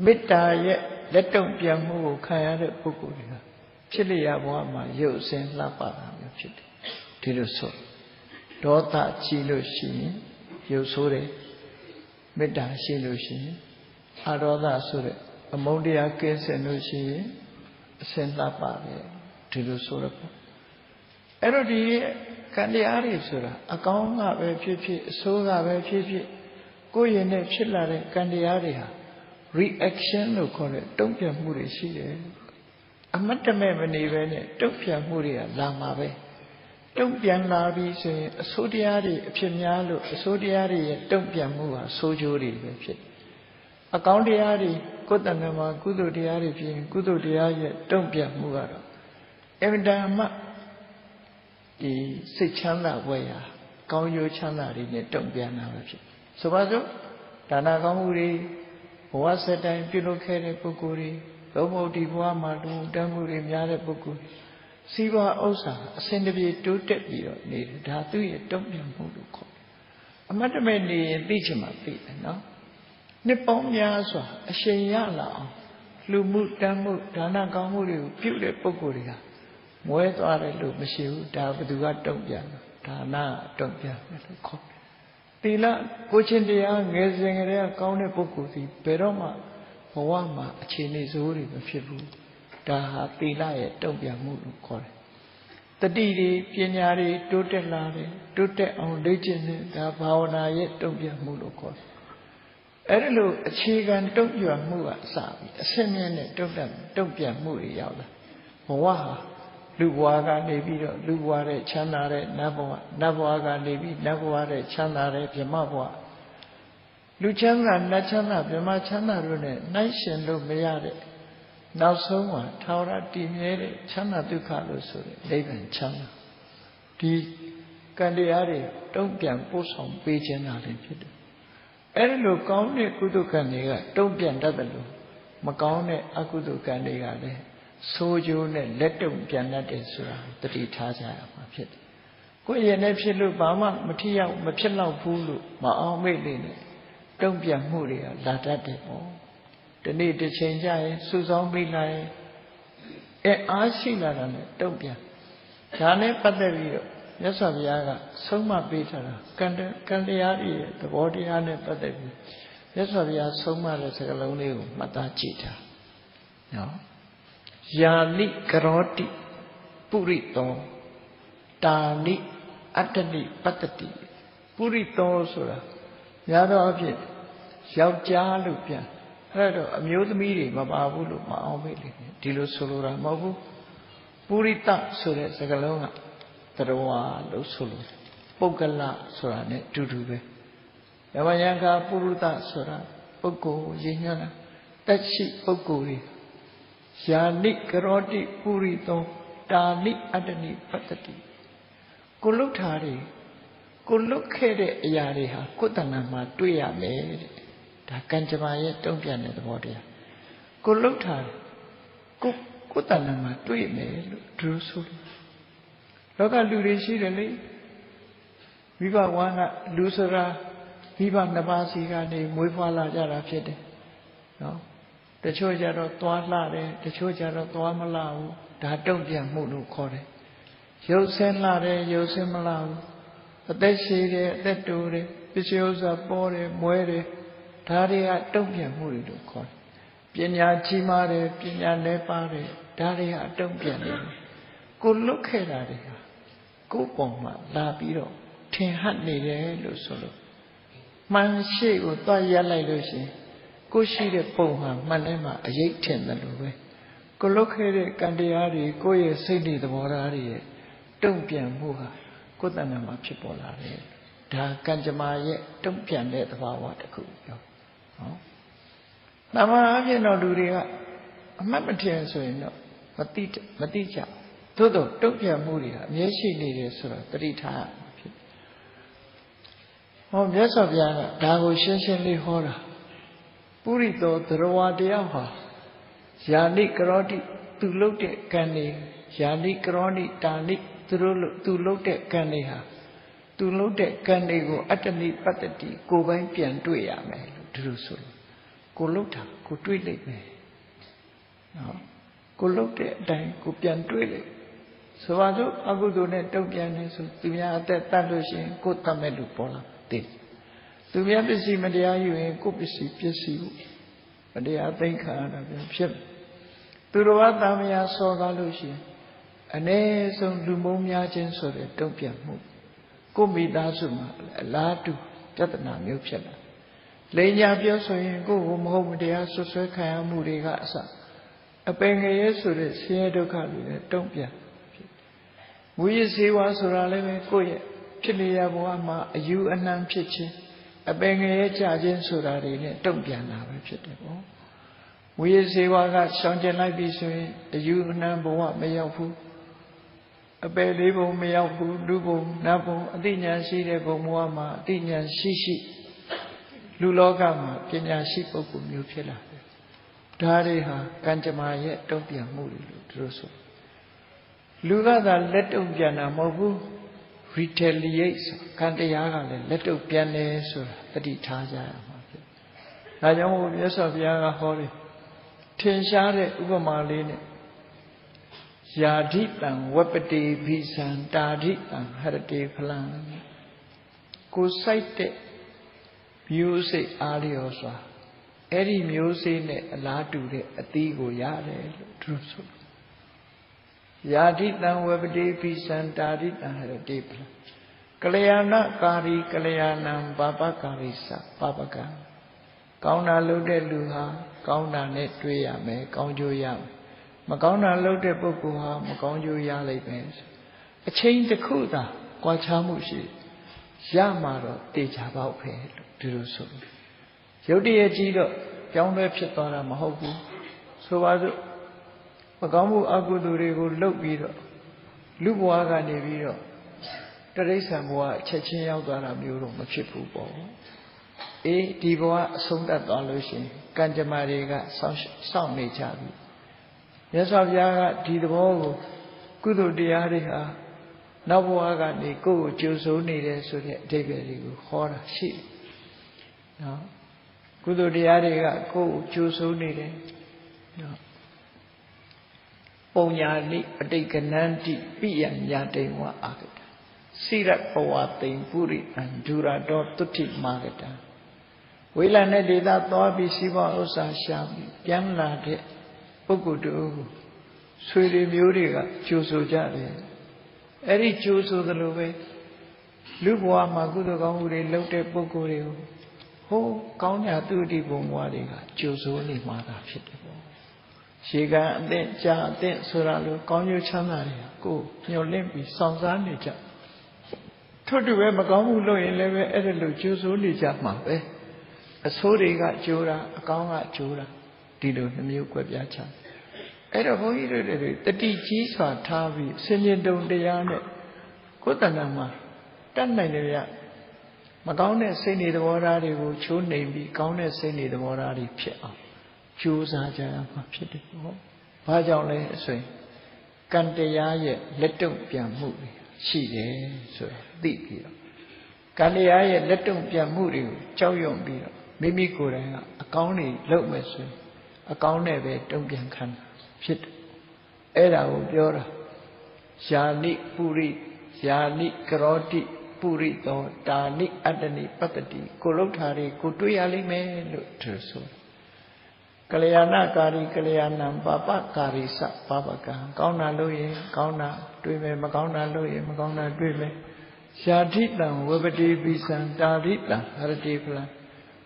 မေတ္တာရဲ့လက်တုပ်ပြန်မှုကိုခံရတဲ့ပုဂ္ဂိုလ်တွေဟာဖြစ်လေရဘဝမှာရုပ်အစဉ်လှပတာမျိုးဖြစ်တယ်ဒီလိုဆိုဒေါသကြီးလို့ရှိရင်ရုပ်ဆိုးတယ်မေတ္တာရှိလို့ရှိရင်အဒေါသဆိုတဲ့အမုန်းတရားကင်းစင်လို့ရှိရင်အစဉ်လှပတယ်ဒီလိုဆိုရပေါ့အဲ့တော့ဒီကံတရားတွေဆိုတာအကောင်းကပဲဖြစ်ဖြစ်အဆိုးကပဲဖြစ်ဖြစ်ကိုယ်ရင်နဲ့ဖြစ်လာတဲ့ကံတရားတွေဟာ reaction လို့ခေါ်တဲ့တုံ့ပြန်မှုတွေရှိတယ်အမတ်တမဲ့မနေပဲနဲ့တုံ့ပြန်မှုတွေကလာမှာပဲတုံ့ပြန်လာပြီဆိုရင်အဆိုးတရားတွေအဖြစ်များလို့အဆိုးတရားတွေရဲ့တုံ့ပြန်မှုဟာဆိုးကျိုးတွေပဲဖြစ်အကောင်းတရားတွေကိုယ်တဏ္ဍာမှာကုသိုလ်တရားတွေဖြစ်ရင်ကုသိုလ်တရားရဲ့တုံ့ပြန်မှုကတော့အမြဲတမ်းမှဒီစိတ်ချမ်းသာဝဲရာကောင်းကျိုးချမ်းသာတွေနဲ့တုံ့ပြန်တာပဲဖြစ်ဆိုပါစို့ဒါနကောင်းမှုတွေဘဝဆက်တိုင်းပြုလုပ်ခဲ့တဲ့ပုဂ္ဂိုလ်တွေဘုံဘုဒ္ဓဘဝမှာလူတန်းမှုတွေများတဲ့ပုဂ္ဂိုလ်စီးပွားဥစ္စာအစဉ်တပြေတိုးတက်ပြီးတော့နေတယ်ဒါသူ့ရဲ့တုံ့ပြန်မှုလို့ခေါ်တယ်အမတ်တမဲ့နေရင်သိချင်မှသိတယ်နော်နှစ်ပေါင်းများစွာအရှင်ရလာအောင်လူမှုတန်းမှုဒါနကောင်းမှုတွေကိုပြုတဲ့ပုဂ္ဂိုလ်တွေကမွဲသွားတယ်လို့မရှိဘူးဒါဘယ်သူကတုံ့ပြန်ဒါနတုံ့ပြန်တယ်လို့ခေါ်တယ်သီလကိုချင်းတရားငယ်စဉ်ကတည်းကကောင်းတဲ့ပုဂ္ဂိုလ်စီဘယ်တော့မှဘဝမှာအခြေအနေဆိုးတွေမဖြစ်ဘူးဒါဟာသီလရဲ့တုံ့ပြန်မှုလို့ခေါ်တယ်တတိတွေပညာတွေတိုးတက်လာတယ်တိုးတက်အောင်လေ့ကျင့်တဲ့ဒါဘာဝနာရဲ့တုံ့ပြန်မှုလို့ခေါ်တယ်အဲ့ဒီလိုအခြေခံတုံ့ပြန်မှုကအစပြီးအစစ်မြင့်တဲ့တုံ့ပြန်မှုတွေရောက်လာဘဝဟာလူဘဝကနေပြီးတော့လူဘဝတဲ့ချမ်းသာတဲ့နတ်ဘဝနတ်ဘဝကနေပြီးနတ်ဘဝတဲ့ချမ်းသာတဲ့ဗြဟ္မဘဝလူချမ်းသာနတ်ချမ်းသာဗြဟ္မချမ်းသာတို့နဲ့နှိုင်းရှင်လို့မရတဲ့နောက်ဆုံးမှာထာဝရတည်မြဲတဲ့ချမ်းသာဒုက္ခလို့ဆိုတဲ့နိဗ္ဗာန်ချမ်းသာဒီကံတရားတွေတုံ့ပြန်ပို့ဆောင်ပေးခြင်းတာလည်းဖြစ်တယ်အဲ့ဒီလိုကောင်းတဲ့ကုသိုလ်ကံတွေကတုံ့ပြန်တတ်တယ်လို့မကောင်းတဲ့အကုသိုလ်ကံတွေကလည်းဆိုးကျိုးနဲ့လက်တုံ့ပြန်တတ်တယ်ဆိုတာတတိထားကြရမှာဖြစ်တယ်ကိုယ့်ရဲ့နဲ့ဖြစ်လို့ဘာမှမထီရောက်မဖြစ်တော့ဘူးလို့မအောင်မိတ်နေနဲ့တုံ့ပြန်မှုတွေကလာတတ်တယ်ပေါ့ဒီနေ့တစ်ချိန်ကျရင်စူဆောင်းပြီးလာရင်အားရှိလာတာနဲ့တုံ့ပြန်ဒါနဲ့ပတ်သက်ပြီးတော့မြတ်စွာဘုရားကဆုံးမပေးထားတာကံတရားတွေရဲ့သဘောတရားနဲ့ပတ်သက်ပြီးမြတ်စွာဘုရားဆုံးမတဲ့စကားလုံးလေးကိုမှတ်သားကြည့်တာနော်ယာနိကရောတိပုရိသောတာနိအတ္တနိပတ္တတိပုရိသောဆိုတာများသောအားဖြင့်ယောက်ျားလို့ပြန်အဲ့တော့အမျိုးသမီးတွေမပါဘူးလို့မအောင်မေ့လိမ့်မယ်ဒီလိုဆိုလိုတာမဟုတ်ဘူးပုရိသဆိုတဲ့စကားလုံးကတရဝလို့ဆိုလို့ပုဂ္ဂလဆိုတာ ਨੇ တူတူပဲယမယံခါပုရိသဆိုတာပုဂ္ဂိုလ်ရည်ညွှန်းတာတက်ရှိပုဂ္ဂိုလ်တွေ Yani karoti purito tani adani patati. Kuluthari, kulukhere yariha, kutanama tuyame. Dakanjamaya don't be another body. Kuluthari, kutanama tuyame, drusul. Loka lurishi really. Viva wana, lusera, viva nabasi, and muifala jara fede. No? The Chojaro Tualare, the Chojaro Tuamalau, the Hadogia Munu Kore. Yosen Lare, Yosen Malau, the Deshire, the Dure, Pisiosa Bore, Muere, Taria Dogia Munu Kore. Pinya Chimare, Pinya Nepare, Taria Dogia. Good look at Aria. Go Bomba, Labiro, Tin Hatney, Lusolo. Man, she would buy Yala Lucy. Go see the Poha, Manema, a 18 the way. Go look at it, Candiari, go ye Sidi the Morari, don't be a moha, good than a much polari. Da Kanjamaya, don't be a net of our water cool. Nama, you know, Luria, a Mamatian so no, Matija, Todo, don't be a Muria, yes, she needed so 3 times. Oh, yes, of Yana, Dago Shensheni Hora. Purito, the Rawadiaha, Yani Karoti, to look at Candy, Yani Karoni, Tani, to look at Candiha, to look at Candy go utterly patati, go by Pian Tuya, Jerusalem. Go look at, go tweet me. Go look at Dine, go Pian Twilly. So I go to that Tokian, so to me at that Talushin, go Tamedu Pola. To be able to see Madia, you ain't go to see Piesi. But they are think hard of them. To the Watamia saw Galushi. And there some Lumomia Jens or the Topia move. Go be Dasuma, La to Tatana Mupsella. Lenya Bioso, go home, they are so Kaya Murigasa. A penga so the Siedo Kali, Topia. We see was Raleigh Koya, Chilia Boama, you and Nam Chichi. A bang charging so that in don't be an average. We say what got something like this way, a you number one may of who a belly may of who, Lubo, Nabo, Dinya Sirebo Muama, Dinya Shishi, Lulogama, Kenya Shipo, Mupilla. Dariha, Kanjamaya, don't be a moody, Druso. Luga the letter Jana Mobu. Retaliates, Candiaga, little pianist, or the Taja. I know, yes, of Yaga Holly. Tenshare Ugamalin Yadit and Wapati, Peace and Dadit and Heritage Plan. Go cite music aliosa. Any music allowed to the Atigo Yare, truth. Yadit and Webade peace and Dadit and had a deep. Kalayana Kari Kalayana Baba Karisa Babaka. Kauna Lode Luha, Kauna Netria me, Kaunjo Yam. Makauna Lode Bokuha, Makonjo Yale Bens. A change the Kuda, Quachamushi. Yamaro, Deja Pay, Jerusalem. Yodi Ejido, Young Repsatana Mahoku. So was it. Magamu Aguduri look video. Lubuaga Neviro. Teresa Moa, Chechin Yagana Muro, Machipu Bo. E. Divoa Sunda Dalushi, Kanjamariga, Sound Nature. Yes, of Yaga, Dido, Kudu Diariha, Nabuaga, Nico, Joso needed so that David horror sheep. No. Kudu Diariga, go, Joso needed. No. Ponyali, Adikananti, Pian Yadewa Agata. Sirat Pawati, Puri, and Durador Tuti Magata. Wilane did that Tobi Siva Osa Sham, Yamla de Pukudu, Sweetie Muriga, Chusu Jade. Eri Chusu the Luve, Lubua Magudu Gauri, Lote Pukurio. Ho, Kaunia Tudi Bumwadiga, Chusu Limada Fitable. She got then Ja, then Suralu, Konyu Chanaria, go, your limpy, Sansa Nature. Told you where Magamu in level Edelu, Chusu Nijama, a sorry got Jura, a Kanga Jura, Dido, the milk with Yacha. အဲ့တော့ဘုန်းကြီးတို့တွေတတိကြီးစွာထားပြီးဆင်ញင်တုံတရားနဲ့ကိုယ်တဏ္ဍာမှာတတ်နိုင်တယ်ဗျမကောင်းတဲ့စိတ်နေသဘောထားတွေကိုချိုးနှိမ်ပြီးကောင်းတဲ့စိတ်နေသဘောထားတွေဖြစ်အောင်ကြိုးစားကြရမှာဖြစ်တယ်ပေါ့။ဘာကြောင့်လဲဆိုရင်ကံတရားရဲ့လက်တုံ့ပြန်မှုတွေရှိတယ်ဆိုတာသိပြီးတော့ကံတရားရဲ့လက်တုံ့ပြန်မှုတွေကိုကြောက်ရွံ့ပြီးတော့မိမိကိုယ်တိုင်ကအကောင်းတွေလုပ်မယ်ဆိုရင်အကောင်းနဲ့ပဲတုံ့ပြန်ခံတာဖြစ်တယ်။အဲ့ဒါကိုပြောတာယာနိပုရိယာနိကရောတိပုရိသောတာနိအတ္တနိပတ္တိကိုလှုပ်ထားတွေကိုတွေ့ရလိမ့်မယ်လို့သူဆိုကလျာဏကာရီကလျာဏံပါပကာရီစပါပကံကောင်းတာလို့ရင်ကောင်းတာတွေ့မယ်မကောင်းတာလို့ရင်မကောင်းတာတွေ့မယ်ယာတိတံဝပတိပိစံတာရိတံဟရတိဖလံ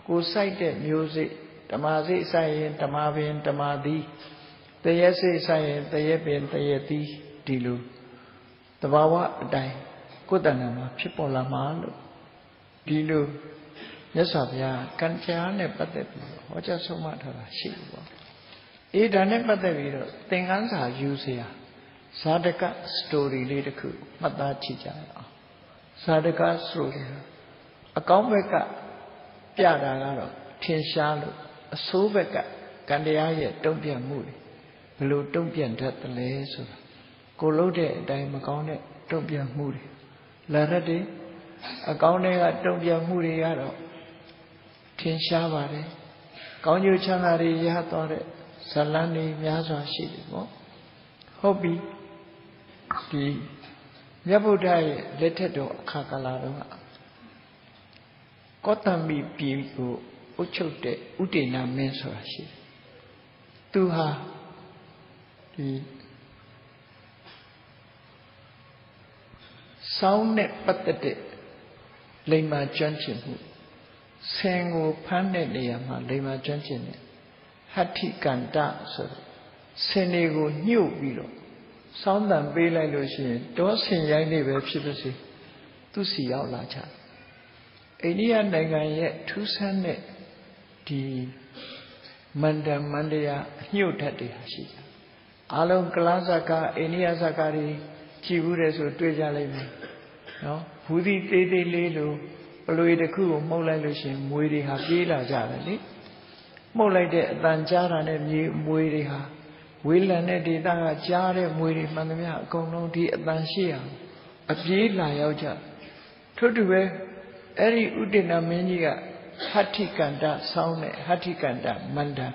ကိုစိုက်တဲ့မျိုးစိဓမ္မစိစိုက်ရင်ဓမ္မပင်ဓမ္မသီးတရေစိစိုက်ရင်တရေပင်တရေသီးဒီလိုတဘာဝအတိုင်းကိုယ်တဏ္ဍာမှာဖြစ်ပေါ်လာမှာလို့ဒီလိုမြတ်စွာဘုရားကံတရားနဲ့ပတ်သက်ပြီးဟောကြားဆုံးမထားတာရှိတယ်ပေါ့။အေးဒါနဲ့ပတ်သက်ပြီးတော့သင်္ကန်းစာယူเสียဇာတကစတိုရီလေးတစ်ခုမှတ်သားကြည့်ကြရအောင်။ဇာတကစတိုရီအကောင်းဘက်ကပြတာကတော့ထင်ရှားလို့အဆိုးဘက်ကကံတရားရဲ့တုံ့ပြန်မှုတွေဘယ်လိုတုံ့ပြန်တတ်သလဲဆိုတာကိုလို့တဲ့အတိုင်းမကောင်းတဲ့တုံ့ပြန်မှုတွေလာရက်တွေအကောင်းတွေကတုံ့ပြန်မှုတွေကတော့ထင်ရှားပါတယ်ကောင်းကျိုးချမ်းသာတွေရသွားတဲ့ဇလန်းတွေများစွာရှိတယ်ပေါ့ဟုတ်ပြီဒီမြတ်ဗုဒ္ဓရဲ့လက်ထက်တော်အခါကာလတုန်းကကောတမိပြည်ကိုအုပ်ချုပ်တဲ့ဥဒေနာမင်းဆိုတာရှိတယ်သူဟာဒီစောင်းနဲ့ပတ်သက်တဲ့လိမ္မာကျွမ်းကျင်မှုဆင်ကိုဖမ်းတဲ့နေရာမှာလိမ္မာကျွမ်းကျင်တဲ့ဟဋ္ဌိကန္တဆိုတဲ့ဆင်တွေကိုညှို့ပြီးတော့စောင်းတန်ပေးလိုက်လို့ရှိရင်တောဆင်ရိုင်းနေပဲဖြစ်ပါစေသူစီရောက်လာကြအိန္ဒိယနိုင်ငံရဲ့ထူးဆန်းတဲ့ဒီမန္တမန္တရာညှို့တတ်တွေရှိကြအားလုံးကလားဇကာအိန္ဒိယဇကာတွေကြည်ဘူးတယ်ဆိုတွေ့ကြလိမ့်မယ်နော်ဘူးဒီသေးသေးလေးလိုပလွေတစ်ခုကိုမှုတ်လိုက်လို့ရှိရင်မွေတွေဟာပြေးလာကြတယ်လေမှုတ်လိုက်တဲ့အတန်ကြားတာနဲ့မွေတွေဟာဝေးလံတဲ့ဒေသကကြားတဲ့မွေတွေမှန်သမျှအကုန်လုံးဒီအတန်ရှိအောင်အပြေးလာရောက်ကြထို့တူပဲအဲ့ဒီဥဒေနာမင်းကြီးကဟဋ္ဌိကန္တဆောင်းတဲ့ဟဋ္ဌိကန္တမန္တန်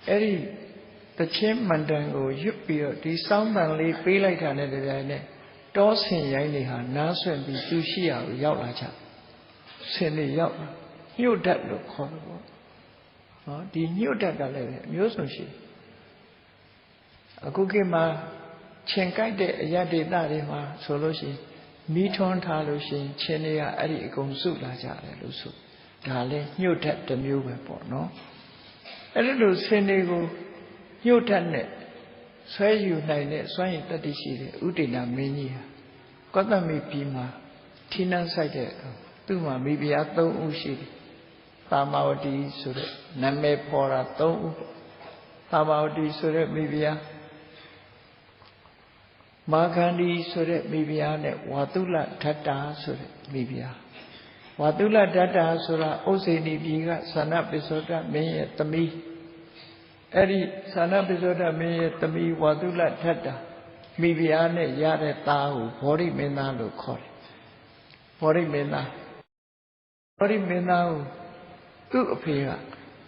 အဲ့ဒီတချင်းမန္တန်ကိုရွတ်ပြီးတော့ဒီစောင်းတန်လေးပေးလိုက်တာနဲ့တပြိုင်နက်တောဆင်ရိုင်းတွေဟာနားဆွင့်ပြီးသူရှိရာကိုရောက်လာကြဆင်တွေရောက်လာညှို့တတ်လို့ခေါ်တယ်ပေါ့ဟောဒီညှို့တတ်ကလည်းအမျိုးစုံရှိအခုခေတ်မှာခြင်ကြိုက်တဲ့အရဒေသတွေမှာဆိုလို့ရှိရင်မီးထွန်းထားလို့ရှိရင်ခြင်တွေကအဲ့ဒီအကုန်စုလာကြတယ်လို့ဆိုဒါလည်းညှို့တတ်တစ်မျိုးပဲပေါ့နော်အဲ့ဒီလိုဆင်တွေကိုညှို့တတ်နဲ့ဆွဲယူနိုင်တဲ့စွမ်းရည်တတ္တိရှိတဲ့ဥဒေနာမင်းကြီးဟာကောသမိပြည်မှာထီးနှံဆိုင်တဲ့သူ့မှာမိဖုရား3ဦးရှိတယ်သာမဝတီဆိုတဲ့နာမည်ဖော်တာ3ဦးသာမဝတီဆိုတဲ့မိဖုရားမာခန္ဒီဆိုတဲ့မိဖုရားနဲ့ဝါတုလဓတ္တာဆိုတဲ့မိဖုရားဝါတုလဓတ္တာဆိုတာဥစ္စေနီပြည်ကသန္နပိစ္ဆောတမင်းရဲ့သမီးအဲ့ဒီသန္နပိစ္ဆောတမင်းရဲ့သမီးဝါတုလဓတ္တာမိဖုရားနဲ့ရတဲ့သားကိုဘောဓိမင်းသားလို့ခေါ်တယ်ဘောဓိမင်းသားဘောဓိမင်းသားကိုသူ့အဖေက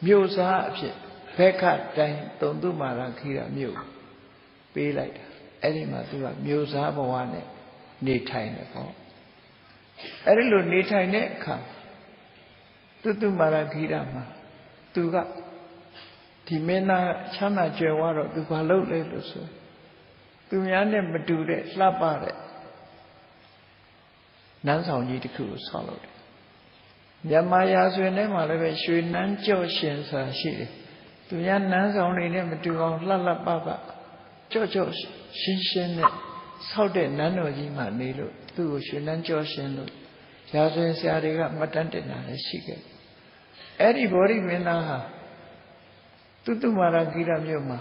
မြို့စားအဖြစ်ဘက္ခတိုင်းတုံတုမာရခိရမြို့ပေးလိုက်တာအဲ့ဒီမှာသူကမြို့စားဘဝနဲ့နေထိုင်တယ်ပေါ့အဲ့ဒီလိုနေထိုင်တဲ့အခါတုမာရခိရမှာသူကဒီမင်းသားချမ်းသာကြွယ်ဝတော့သူဘာလုပ်လဲလို့ဆိုသူများနဲ့မတူတဲ့လှပတဲ့နန်းဆောင်ကြီးတစ်ခုကိုဆောက်လုပ်တယ်မြန်မာရာဇဝင်ထဲမှာလည်းပဲရွှေနန်းကြော့ရှင်ဆိုတာရှိတယ်သူများနန်းဆောင်တွေနဲ့မတူအောင်လှလှပပကြော့ကြော့ရှင်းရှင်းနဲ့ဆောက်တဲ့နန်းတော်ကြီးမှာနေလို့သူ့ကိုရွှေနန်းကြော့ရှင်လို့ရာဇဝင်ဆရာတွေကမှတ်တမ်းတင်တာလည်းရှိခဲ့အဲ့ဒီဗောဓိမင်းသားဟာတုမာရကိရမြို့မှာ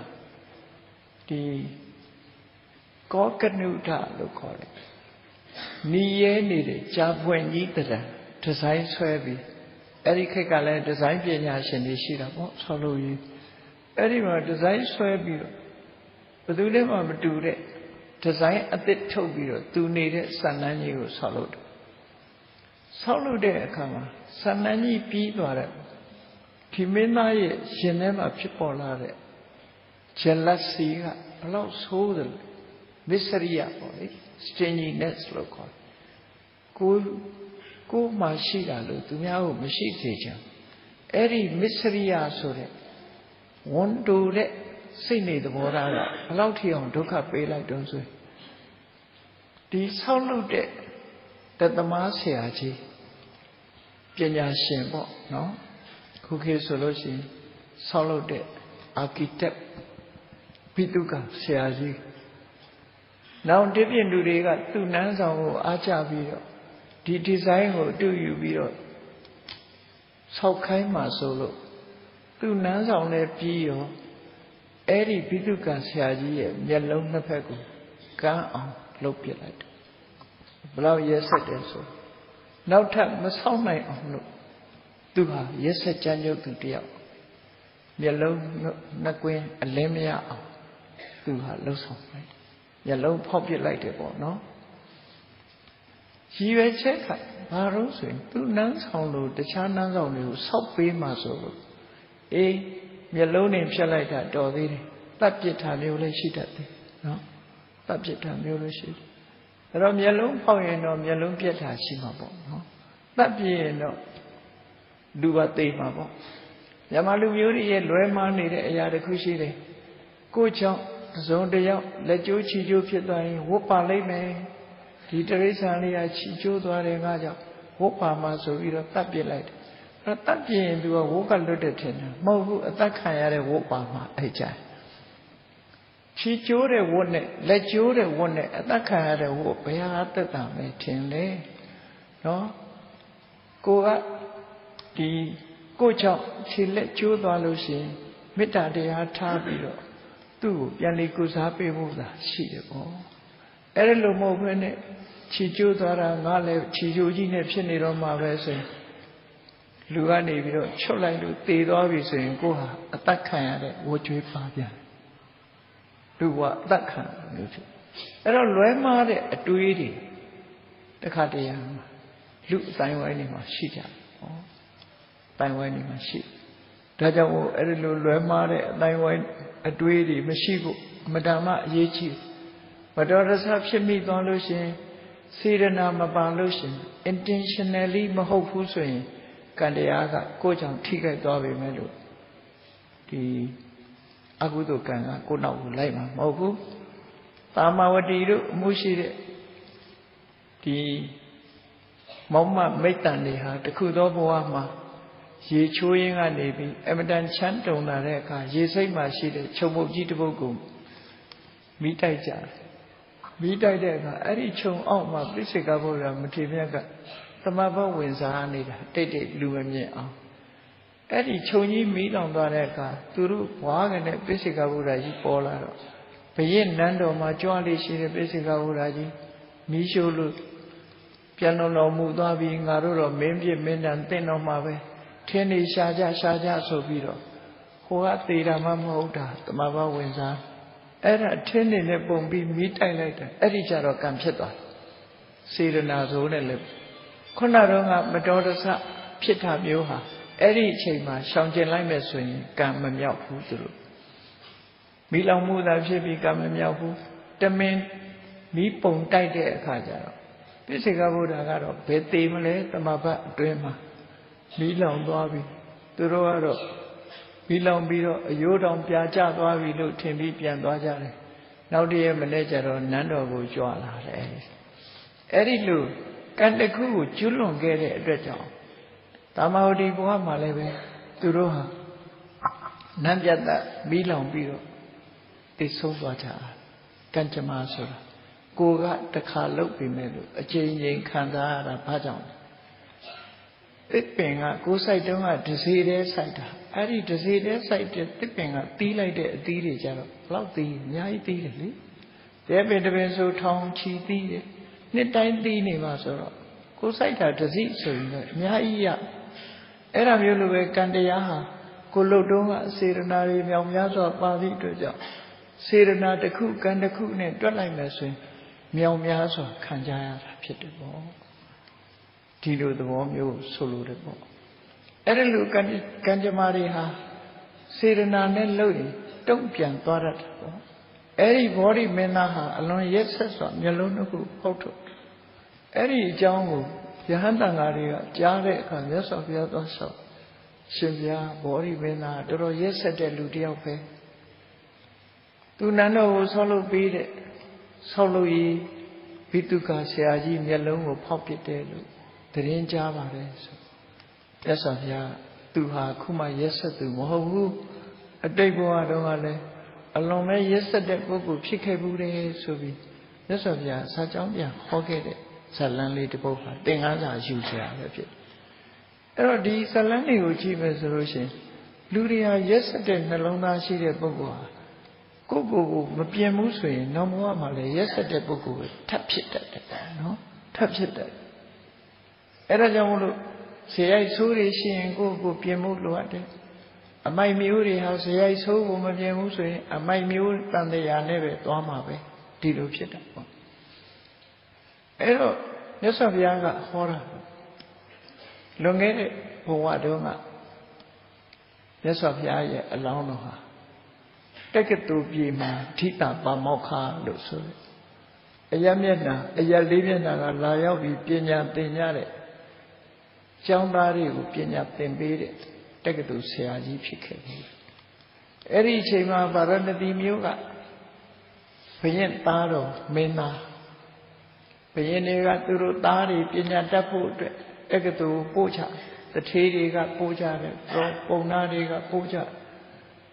đi có cái nụ thả lúc khỏi ni ye ni để cha quen nhí từ ra design xoay vì ấy khi cả là design về nhà xin đi xí đó sao lâu gì ấy mà design xoay vì và tôi đấy mà đủ đấy design ở tết thâu vì rồi tôi này đấy sản năng nhiều sao lâu đấy mà sản năng nhiều bí đó đấy thì mình nói xin em mà phải bỏ ra đấy jealousy ka blau so de misriya po le stinginess lo ko ko ma shi da lo tu mya ko ma shi se chan ai di misriya so de won do de sait nei thabo ra ka blau thi aung dukha pe lai ton so di saw lu de tatama sia chi panya shin po no khu khe so lo shin saw lu de architect Pituka xia gì nào tiếp nhận đủ đấy cả tu nán xong rồi á cha bị rồi đi design rồi tu yêu bị rồi sau khai mà solo tu nán xong này bị rồi ấy đi Pituka xia gì vậy nhận lâu nó phải cũng cá ông lâu biết lại bao giờ sẽ đến số nào thằng mà sau này ông lúc tu hà giờ sẽ chăn nhau từ tiệm nhận lâu nó quen lên mấy ông từ hà lâu xong đấy nhà lâu phong biết lại để bỏ nó chỉ về chết cả bà rốt rồi tu nắng xong rồi để cha nắng xong rồi sắp về mà rồi ê nhà lâu này sẽ lại đã đòi đi tập dịch thả nhiều lên xí đặt đi nó tập dịch thả nhiều lên xí rồi nhà lâu phong nhà lâu biết thả xí mà bỏ nó tập dịch nó đủ ba tê mà bỏ nhà mà lưu yếu đi lối mà này để nhà để khui xí đây cô cháu giống đây nhau là chú chỉ chú biết thôi vô pa lấy mẹ thì trời sáng nay chỉ chú tôi đây ngã cháu vô pa mà rồi đi rồi tập biết lại rồi tập biết thì vô cái lối để thế nào mau vô tập khai ra vô pa mà ai chạy chỉ chú để vô này là chú để vô này tập khai ra vô bây giờ tất cả mấy thiên đấy đó cô á thì cô cháu chỉ là chú tôi lúc gì mấy ta để tha bị rồi tuပြန်လေကိုစားပေးဖို့သာရှိတယ်ပေါ့အဲ့ဒါလိုမဟုတ်ဘဲနဲ့ခြေကျိုးသွားတာငါလည်းခြေကျိုးကြီးနဲ့ဖြစ်နေတော့မှပဲဆိုရင်လူကနေပြီးတော့ချွတ်လိုက်လို့သေသွားပြီဆိုရင်ကိုယ်ဟာအသက်ခံရတဲ့ဝကြွေးပါပြန်လူကအသက်ခံလို့ဖြစ်အဲ့တော့လွဲမှားတဲ့အတွေးတွေတခါတရံလူအတိုင်းဝိုင်းနေမှာရှိကြပေါ့တိုင်းဝိုင်းနေမှာရှိဒါကြောင့်အဲ့ဒီလိုလွဲမှားတဲ့အတိုင်းဝိုင်းအတွေးတွေမရှိဖို့မတ္တမအရေးကြီးမတော်တဆဖြစ်မိသွားလို့ရှင်စေရနာမပါလို့ရှင် intentionally မဟုတ်ဘူးဆိုရင်ကံတရားကကိုယ်ကြောင့်ထိခိုက်သွားပြီမဲ့လို့ဒီအကုသိုလ်ကံကကိုယ်နောက်ကိုလိုက်မှာမဟုတ်ဘူးတာမဝတီတို့အမှုရှိတဲ့ဒီမောင်မမိတ်တန်တွေဟာတခုသောဘဝမှာရေချိုးရင်းကနေပြီးအမတန်ချမ်းတုံလာတဲ့အခါရေစိတ်မှရှိတဲ့ခြုံပုတ်ကြီးတစ်ပုဒ်ကိုမိတိုက်ကြတယ်မိတိုက်တဲ့အခါအဲ့ဒီခြုံအောက်မှာပြစ္ဆေကဘုရားမထေရမြတ်ကသမဘဝင်စားနေတာတိတ်တိတ်လူမမြင်အောင်အဲ့ဒီခြုံကြီးမိလောင်သွားတဲ့အခါသူတို့ဘွားကနဲ့ပြစ္ဆေကဘုရားကြီးပေါ်လာတော့ဘုရင်နန်းတော်မှာကြွားလေးရှိတဲ့ပြစ္ဆေကဘုရားကြီးမိရှို့လို့ပြန်တော်မူသွားပြီးငါတို့တော့မင်းပြစ်မင်းတန်တင့်တော်မှာပဲထင်းနေရှာကြဆိုပြီးတော့ဟိုကသေးတာမှမဟုတ်တာသမဘာဝင်စားအဲ့ဒါထင်းနေနဲ့ပုံပြီးမိတိုက်လိုက်တယ်အဲ့ဒီကြတော့ကံဖြစ်သွားစေရနာဆိုးနဲ့လည်းခုနတော့ကမတော်တဆဖြစ်တာမျိုးဟာအဲ့ဒီအချိန်မှာရှောင်ကျင်လိုက်မယ်ဆိုရင်ကံမမြောက်ဘူးသူတို့မိလောင်မှုသာဖြစ်ပြီးကံမမြောက်ဘူးတမင်မိပုံတိုက်တဲ့အခါကျတော့ပြစ္ဆေကဗုဒ္ဓကတော့ဘယ်သေးမလဲသမဘအတွင်းမှာမိလောင်သွားပြီသူတို့ကတော့မိလောင်ပြီးတော့အယိုးတောင်ပြာကျသွားပြီလို့ထင်ပြီးပြန်သွားကြတယ်နောက်တည့်မနေ့ကျတော့နန်းတော်ကိုကြွလာတယ်အဲ့ဒီလိုကံတစ်ခုကိုကျွလွန်ခဲ့တဲ့အတွက်ကြောင့်တာမဝတီဘဝမှာလည်းပဲသူတို့ဟာနန်းပြတ်သက်မိလောင်ပြီးတော့သိဆုံးသွားကြတာကံကြမ္မာဆိုတာကိုကတခါလုတ်ပြီမဲ့လို့အချိန်ချင်းခံစားရတာဘာကြောင့်သစ်ပင်ကကိုယ်ဆိုင်တုံးကဒစီတဲဆိုင်တာ အဲ့ဒီတစ်စီတဲ့စိုက်တဲ့တစ်ပင်ကတီးလိုက်တဲ့အသီးတွေကြတော့ဘလောက်သီးအများကြီးသီးတယ်လေတဲ့ပင်တစ်ပင်ဆိုထောင်ချီသီးတယ်နှစ်တိုင်းသီးနေမှာဆိုတော့ကိုစိုက်တာတစ်စီဆိုရင်တော့အများကြီးရအဲ့ဒါမျိုးလိုပဲကံတရားဟာကိုလှုပ်တုံးကစေရနာတွေမြောင်များစွာပါသည့်အတွက်ကြောင့်စေရနာတစ်ခုကံတစ်ခုနဲ့တွက်လိုက်မယ်ဆိုရင်မြောင်များစွာခံကြရတာဖြစ်တယ်ပေါ့ဒီလိုသဘောမျိုးဆိုလိုတယ်ပေါ့အဲ့ဒီလိုကံကြမ္မာတွေဟာစေရနာနဲ့လှုပ်ရင်တုံ့ပြန်သွားတတ်တယ်ပေါ့အဲ့ဒီဘောဓိမင်းသားဟာအလွန်ရက်ဆက်စွာမျက်လုံးတစ်ခုဖုတ်ထုတ်အဲ့ဒီအကြောင်းကိုယဟန်တန်ဃာတွေကကြားတဲ့အခါမြတ်စွာဘုရားသွားဆောက်ရှင်ဗျာဘောဓိမင်းသားတော်တော်ရက်ဆက်တဲ့လူတစ်ယောက်ပဲသူနန်းတော်ကိုဆောက်လုပ်ပြီးတဲ့ဆောက်လုပ်ရေးဘိတုကာဆရာကြီးမျက်လုံးကိုဖောက်ပစ်တယ်လို့သတင်းကြားပါတယ်ဆိုမြတ်စွာဘုရားသူဟာခုမှရက်ဆက်သူမဟုတ်ဘူးအတိတ်ဘဝတုန်းကလည်းအလွန်ပဲရက်ဆက်တဲ့ပုဂ္ဂိုလ်ဖြစ်ခဲ့ဘူးတယ်ဆိုပြီးမြတ်စွာဘုရားစာကြောင်းပြန်ဟောခဲ့တဲ့ဇာလန်းလေးတစ်ပုဒ်ဟာသင်္ကန်းစာယူစရာပဲဖြစ်အဲ့တော့ဒီဇာလန်းတွေကိုကြည့်မယ်ဆိုလို့ရှိရင်လူတွေဟာရက်ဆက်တဲ့နှလုံးသားရှိတဲ့ပုဂ္ဂိုလ်ဟာကိုယ့်ကိုယ်ကိုမပြင်ဘူးဆိုရင်နောက်ဘဝမှာလည်းရက်ဆက်တဲ့ပုဂ္ဂိုလ်ပဲထပ်ဖြစ်တတ်တယ်နော်ထပ်ဖြစ်တတ်အဲ့ဒါကြောင့်မို့လို့ဇေယိုက်ဆိုးတွေရှိရင်ကိုယ့်ကိုယ်ပြင်မှုလိုအပ်တယ်အမိုက်မျိုးတွေဟာဇေယိုက်ဆိုးကိုမပြင်ဘူးဆိုရင်အမိုက်မျိုးတန်တရားနဲ့ပဲသွားမှာပဲဒီလိုဖြစ်တာပေါ့အဲ့တော့မြတ်စွာဘုရားကဟောတာလွန်ခဲ့တဲ့ဘဝတုန်းကမြတ်စွာဘုရားရဲ့အလောင်းတော်ဟာတက္ကသိုလ်ပြည်မှာဓိတာပါမောက္ခလို့ဆိုတယ်အယမျက်နှာအယလေးမျက်နှာကလာရောက်ပြီးပညာသင်ကြတဲ့ကျောင်းသားတွေကိုပညာသင်ပေးတဲ့တက္ကသိုလ်ဆရာကြီးဖြစ်ခဲ့တယ်အဲ့ဒီအချိန်မှာဗာရဏသီမြို့ကဘုရင်သားတော်မင်းသားဘုရင်တွေကသူတို့သားတွေပညာတတ်ဖို့အတွက်တက္ကသိုလ်ပို့ချတထေးတွေကပို့ချတယ်ပုံနာတွေကပို့ချ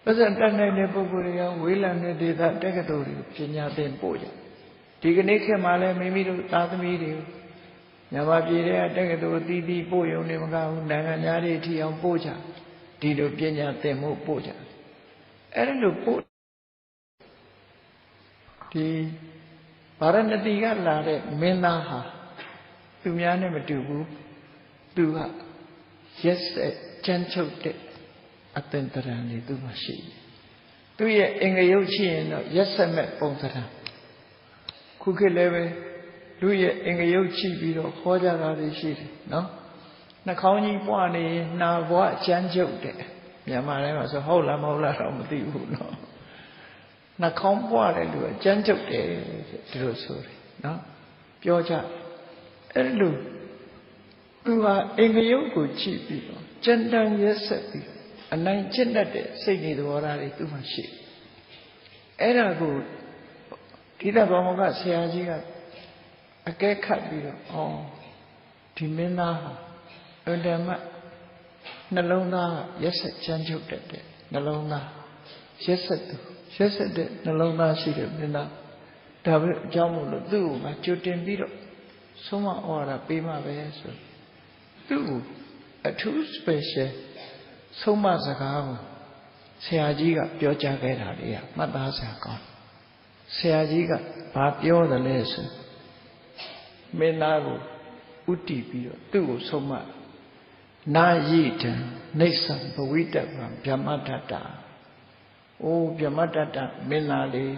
ပတ်စံတတ်နိုင်တဲ့ပုဂ္ဂိုလ်တွေကဝေးလံတဲ့ဒေသတက္ကသိုလ်တွေပညာသင်ပို့ကြဒီကနေ့ခေတ်မှာလည်းမိမိတို့သားသမီးတွေမြန်မာပြည်ရဲ့တက္ကသိုလ်တီးတီးပို့ရုံနဲ့မကဘူးနိုင်ငံသားတွေထီအောင်ပို့ချဒီလိုပညာသင်မှုပို့ချအဲ့ဒါလိုပို့ဒီဗာရဏသီကလာတဲ့မင်းသားဟာသူများနဲ့မတူဘူးသူကရက်ဆက်ကြမ်းချုပ်တဲ့အသင်္တရံတွေသူမှရှိတယ်သူရဲ့အင်္ဂယုတ်ရှိရင်တော့ရက်ဆက်မဲ့ပုံစံခုခေတ်လည်းပဲလူရဲ့အင်္ဂယုတ်ရှိပြီးတော့ခေါ်ကြတာတွေရှိတယ်နော်နှာခေါင်းကြီးပွားနေနှာဘွားကြမ်းကြုတ်တဲ့မြန်မာတိုင်းမှာဆိုဟုတ်လားမဟုတ်လားတော့မသိဘူးနော်နှာခေါင်းပွားတဲ့လူကကြမ်းကြုတ်တယ်ဒီလိုဆိုတယ်နော်ပြောကြအဲ့လိုသူဟာအင်္ဂယုတ်ကိုကြည့်ပြီးတော့ကြံတန်ရက်ဆက်ပြီးအနိုင်ကျင့်တတ်တဲ့စိတ်တွေသဘောထားတွေသူမှရှိအဲ့ဒါကိုဒီတဘောမကဆရာကြီးကအကဲခတ်ပြီးတော့ဒီမင်းသားဟာအန္တမနှလုံးသားရက်ဆက်ချမ်းချုပ်တတ်တဲ့နှလုံးသားရက်ဆက်တဲ့နှလုံးသားရှိတဲ့မင်းသားဒါပဲအကြောင်းမို့လို့သူ့ကိုမှကြိုတင်ပြီးတော့ဆုံးမဩဝါဒပေးမှပဲဆိုသူ့ကိုအထူး special ဆုံးမစကားကိုဆရာကြီးကပြောကြားခဲ့တာလေမှတ်သားစရာကောင်းဆရာကြီးကဘာပြောတယ်လဲဆိုမင်းသားကိုဥတည်ပြီးတော့သူ့ကိုဆုံးမနာယိတံနေသံဘဝိတ္တဗံဗြဟ္မတ္တအိုးဗြဟ္မတ္တမင်းသားလေး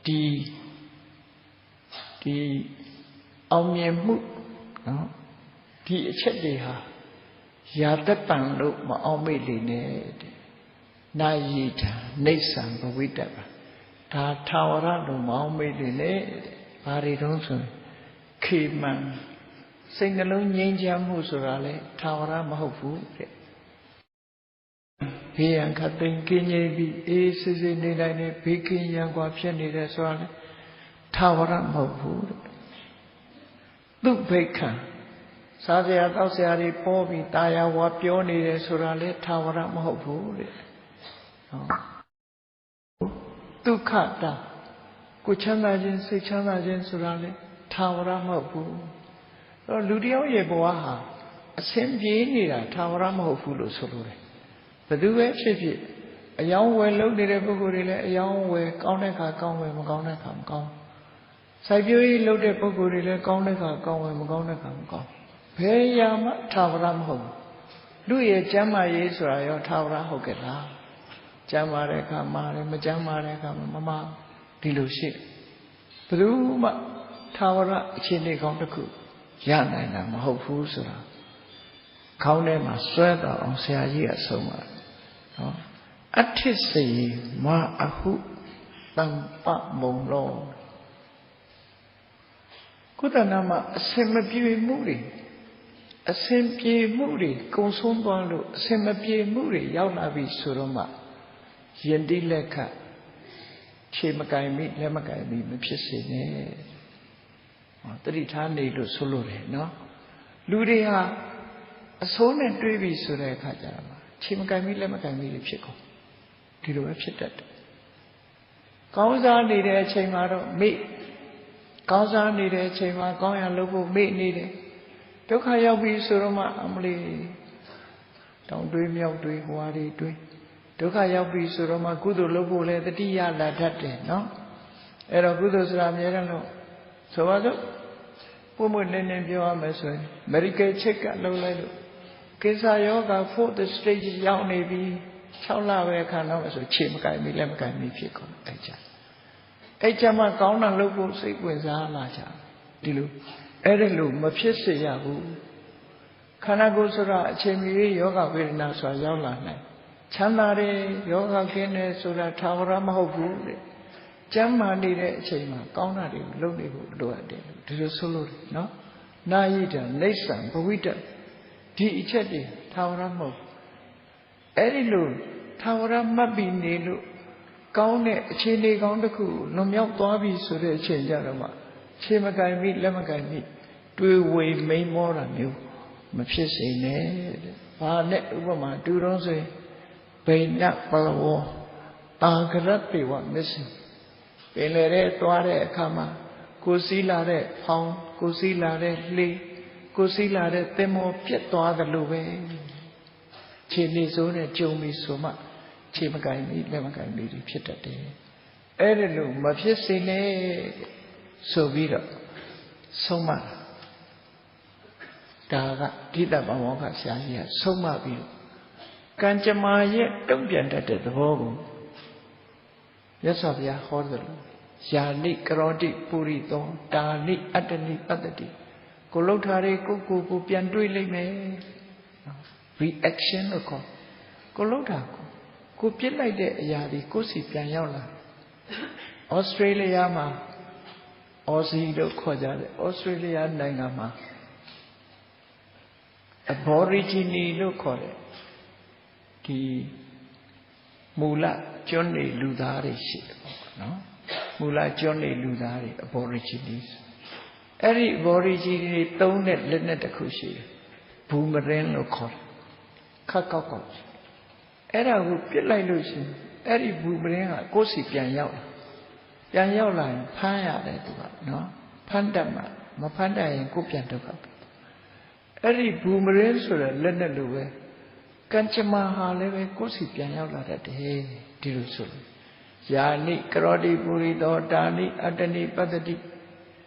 ဒီအောင်မြင်မှုနော်ဒီအချက်တွေဟာယာတတံလို့မအောင်မေ့လေနဲ့တဲ့နာယိတံနေသံဘဝိတ္တဗံဒါထာဝရလို့မအောင်မေ့လေနဲ့ဘာတွေတုံးဆိုရင်ခေမံစိတ်နှလုံးငြိမ်းချမ်းမှုဆိုတာလေထာဝရမဟုတ်ဘူးတဲ့ဘေးရန်ခတ်သိမ်းကင်းငြိမ်းပြီးအေးစစ်စစ်နေနိုင်တဲ့ဘေးကင်းရန်ကွာဖြစ်နေတဲ့ဆိုတာလေထာဝရမဟုတ်ဘူးတဲ့သူဘိက္ခံစားစရာတောက်စရာတွေပေါ်ပြီးတာယာဝါပြောနေတယ်ဆိုတာလေထာဝရမဟုတ်ဘူးတဲ့ဒုက္ခတာကိုချမ်းသာခြင်းစိတ်ချမ်းသာခြင်းဆိုတာလေထာဝရမဟုတ်ဘူးတော့လူတယောက်ရဲ့ဘဝဟာအစဉ်ပြေးနေတာထာဝရမဟုတ်ဘူးလို့ဆိုလိုတယ် သူပဲဖြစ်ဖြစ်အယောင်းဝယ်လုပ်နေတဲ့ပုဂ္ဂိုလ်တွေလည်းအယောင်းဝယ်ကောင်းတဲ့ခါကောင်းဝယ်မကောင်းတဲ့ခါမကောင်းစိုက်ပျိုးရေးလုပ်တဲ့ပုဂ္ဂိုလ်တွေလည်းကောင်းတဲ့ခါကောင်းဝယ်မကောင်းတဲ့ခါမကောင်းဘယ်ရာမှထာဝရမဟုတ်ဘူးလူရဲ့ကျမ်းမာရေးဆိုတာရောထာဝရဟုတ်ကဲ့လားကျမ်းမာတဲ့ခါမာတယ်မကျမ်းမာတဲ့ခါမမာဒီလိုရှိဘယ်သူမှထာဝရအခြေအနေကောင်းတစ်ခုရနိုင်တာမဟုတ်ဘူးဆိုတာခေါင်းထဲမှာစွဲတော်အောင်ဆရာကြီးအဆုံးပါနော်အဋ္ဌိစေမအဟုတံပမုံလောကုသနာမှာအစင်မပြေမှုတွေအစင်ပြေမှုတွေကုံဆုံးသွားလို့အစင်မပြေမှုတွေရောက်လာပြီဆိုတော့မှယဉ်တိလက်ခခြေမကင်မိလက်မကင်မိမဖြစ်စေနဲ့တတိထားနေလို့ဆိုလို့တယ်နော်လူတွေဟာအဆိုးနဲ့တွေးပြီဆိုတဲ့အခါကျတော့ခြေမကင်မိလက်မကင်မိတွေဖြစ်ကုန်ဒီလိုပဲဖြစ်တတ်တယ်ကောင်းစားနေတဲ့အချိန်မှာတော့မေ့ကောင်းစားနေတဲ့အချိန်မှာကောင်းရလုပ်ဖို့မေ့နေတယ်ဒုက္ခရောက်ပြီဆိုတော့မှအမလီတောင်တွေးမြောက်တွေးဟွာတွေတွေးဒုက္ခရောက်ပြီဆိုတော့မှကုသိုလ်လုပ်ဖို့လည်းတတိယလာတတ်တယ်နော်အဲ့တော့ကုသိုလ်ဆိုတာအများနဲ့လို့ဆိုပါစို့ပွင့်ပွင့်လင်းလင်းပြောရမယ်ဆိုရင် medical check ကလုပ်လိုက်လို့ကိစ္စယောဂ 4th stage ရောက်နေပြီ6လပဲခံတော့ဆိုခြေမကင်ပြီလက်မကင်ပြီဖြစ်ကုန်အဲ့ကြမှာကောင်းတာလုပ်ဖို့စိတ်ဝင်စားလာကြဒီလိုအဲ့ဒါလို့မဖြစ်စေရဘူးခန္ဓာကိုယ်ဆိုတာအချိန်မီယောဂဝေဒနာဆိုတာရောက်လာနိုင်ချမ်းသာတယ်ယောဂကင်းတယ်ဆိုတာထာဝရမဟုတ်ဘူးတဲ့ကျမ်းမာနေတဲ့အချိန်မှာကောင်းတာတွေကိုလုပ်နေဖို့လိုအပ်တယ်ဒီလိုဆိုလို့နော်နာယိတံနေဆံဘဝိတဒီအချက်တွေထာဝရမဟုတ်အဲ့ဒီလိုထာဝရမှတ်ပြီးနေလို့ကောင်းတဲ့အခြေအနေကောင်းတစ်ခုလွန်မြောက်သွားပြီဆိုတဲ့အချိန်ကြတော့မှခြေမကင်မိလက်မကင်မိတွေးဝေမိန်မောတာမျိုးမဖြစ်စေနဲ့တဲ့ဘာနဲ့ဥပမာတူတော့ဆိုရင်ဘိနပလဝတာကရတ်ပေဝမစ္စပင်လေတဲ့သွားတဲ့အခါမှာကိုစည်းလာတဲ့ဖောင်းကိုစည်းလာတဲ့လှေကိုစည်းလာတဲ့သင်္ဘောပြတ်သွားတယ်လို့ပဲခြေနေစိုးနဲ့ကြုံပြီဆိုမှခြေမကင်မိလက်မကင်မိဖြစ်တတ်တယ်အဲ့ဒါလို့မဖြစ်စေနဲ့ဆိုပြီးတော့ဆုံးမဒါကဓိတပမောခဆရာကြီးကဆုံးမပြီးတော့ကံကြမ္မာရဲ့တုံ့ပြန်တတ်တဲ့သဘောကိုမြတ်စွာဘုရားဟောတယ်လို့ယာနိကရောတိပုရိသောတာနိအတ္တနိပတ္တိကိုလှုပ်ထားတဲ့ကိုပြန်တွေးလိုက်မယ် reaction လို့ခေါ်ကိုလှုပ်တာကိုပြစ်လိုက်တဲ့အရာတွေကိုစီပြန်ရောက်လာဩစတြေးလျမှာအော်စီလို့ခေါ်ကြတယ်ဩစတြေးလျနိုင်ငံမှာ aborigine လို့ခေါ်တယ်ဒီမူလကျွန်းနေလူသားတွေရှိတယ်ပေါ့နော်မူလကျွန်းနေလူသားတွေ aborigine အဲ့ဒီ aborigine တွေသုံးတဲ့လက်နဲ့တစ်ခုရှိတယ်ဘူမရင်လို့ခေါ်တယ်ခက်ကောက်အဲ့ဒါကိုပြစ်လိုက်လို့ရှိရင်အဲ့ဒီဘူမရင်ကကိုယ်စီပြန်ရောက်လာရင်ဖမ်းရတယ်သူကနော်ဖမ်းတတ်မှာမဖမ်းတတ်ရင်ကိုယ်ပြန်ဒုက္ခပဲအဲ့ဒီဘူမရင်ဆိုတဲ့လက်နဲ့လိုပဲကံကြမ္မာဟာလည်းပဲကိုယ်စီပြန်ရောက်လာတတ်တယ်ဒီလိုဆိုလို့ယာနိကရောတိပုရိသောတာနိအတ္တနိပတ္တိ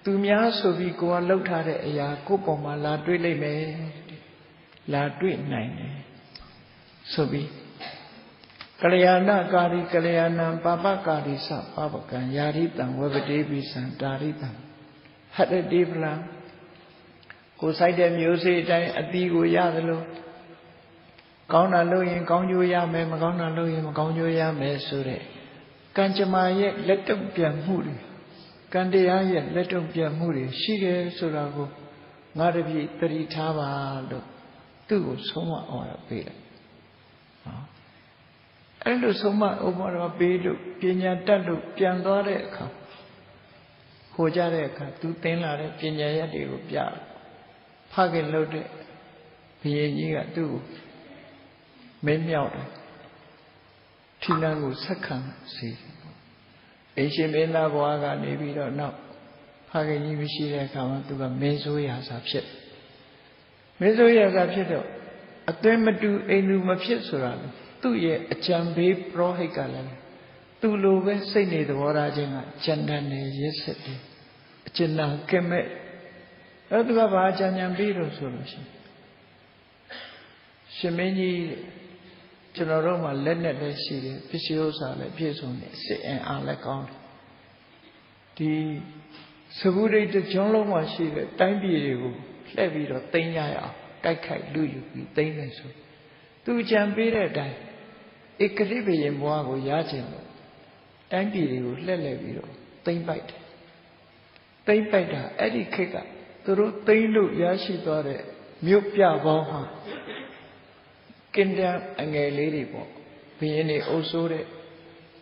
သူများဆိုပြီးကိုယ်ကလှုပ်ထားတဲ့အရာကိုယ်ပေါ်မှာလာတွေ့လိုက်မယ်လာတွေ့နိုင်တယ်ဆိုပြီးကလျာဏကာရီကလျာဏံပါပကာရီသပပကံယာရိတံဝဗတိပိသံတာရိတံဟတတိပလံကိုစိုက်တဲ့မျိုးစေ့အတိုင်းအတီးကိုရသလိုကောင်းတာလုပ်ရင်ကောင်းကျိုးရမယ်မကောင်းတာလုပ်ရင်မကောင်းကျိုးရမယ်ဆိုတဲ့ကံကြမ္မာရဲ့လက်တုံ့ပြန်မှုတွေကံတရားရဲ့လက်တုံ့ပြန်မှုတွေရှိတယ်ဆိုတာကိုငါတပည့်သတိထားပါလို့သူ့ကိုဆုံးမအောင်ပေးတယ်နော်အဲ့လိုဆုံးမဥပမာတော့ပေးလို့ပညာတတ်လို့ပြန်သွားတဲ့အခါဟိုကြတဲ့အခါသူသင်လာတဲ့ပညာရက်တွေကိုပြဖခင်လို့တဲ့ဘုရင်ကြီးကသူ့ကိုမင်းမြောက်တယ်ထီလန်းကိုဆက်ခံစေအိမ်ရှင်မင်းသားဘွားကနေပြီးတော့နောက်ဖခင်ကြီးမရှိတဲ့အခါမှာသူကမင်းဆိုးရာစာဖြစ်မင်းဆိုးရာစာဖြစ်တော့အသွင်မတူအိမ်လူမဖြစ်ဆိုတာလေ သူ့ရဲ့အကြံပေးပရောဟိတ်ကလည်းသူ့လိုပဲစိတ်နေသဘောထားခြင်းကကြံတန်နေရစ်စစ်တယ်အကျဉ်းနာကဲ့မဲ့အဲ့သူကဘာကြံပေးလို့ဆိုလို့ရှင်မင်းကြီးကျွန်တော်တို့မှာလက်နဲ့လည်းရှိတယ်ပစ္စည်းဥစ္စာလည်းပြည့်စုံတယ်စစ်အင်အားလည်းကောင်းတယ်ဒီသဗ္ဗုဒိတ်ကျွန်းလုံးမှာရှိတဲ့တိုင်းပြည်တွေကိုလှည့်ပြီးတော့သိမ်းရအောင်တိုက်ခိုက်လူယူပြီးသိမ်းမယ်ဆိုသူကြံပေးတဲ့အတိုင်းဧကတိဘယင်ဘွားကိုရခြင်းလို့တိုင်းပြည်တွေကိုလှည့်လည်ပြီးတော့သိမ်းပိုက်တယ်သိမ်းပိုက်တာအဲ့ဒီခေတ်ကသူတို့သိမ်းလို့ရရှိသွားတဲ့မြို့ပြပေါင်းဟာကင်တန်အငယ်လေးတွေပေါ့ဘယင်တွေအုပ်စိုးတဲ့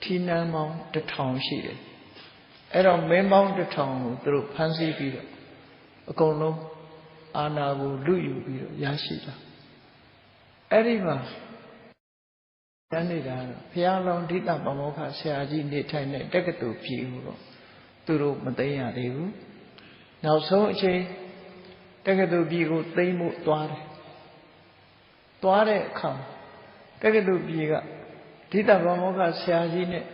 ထီနန်းပေါင်း1000ရှိတယ်အဲ့တော့မင်းပေါင်း1000ကိုသူတို့ဖမ်းဆီးပြီးတော့အကုန်လုံးအာဏာကိုလူယူပြီးတော့ရရှိတာအဲ့ဒီမှာတန်းနေတာတော့ဘုရားလောင်းဒိဋ္ဌပမောက္ခဆရာကြီးနေထိုင်တဲ့တက္ကသိုလ်ပြည်ကိုတော့သူတို့မသိရသေးဘူးနောက်ဆုံးအချိန်တက္ကသိုလ်ပြည်ကိုသိမ်းဖို့သွားတယ်သွားတဲ့အခါတက္ကသိုလ်ပြည်ကဒိဋ္ဌပမောက္ခဆရာကြီးနဲ့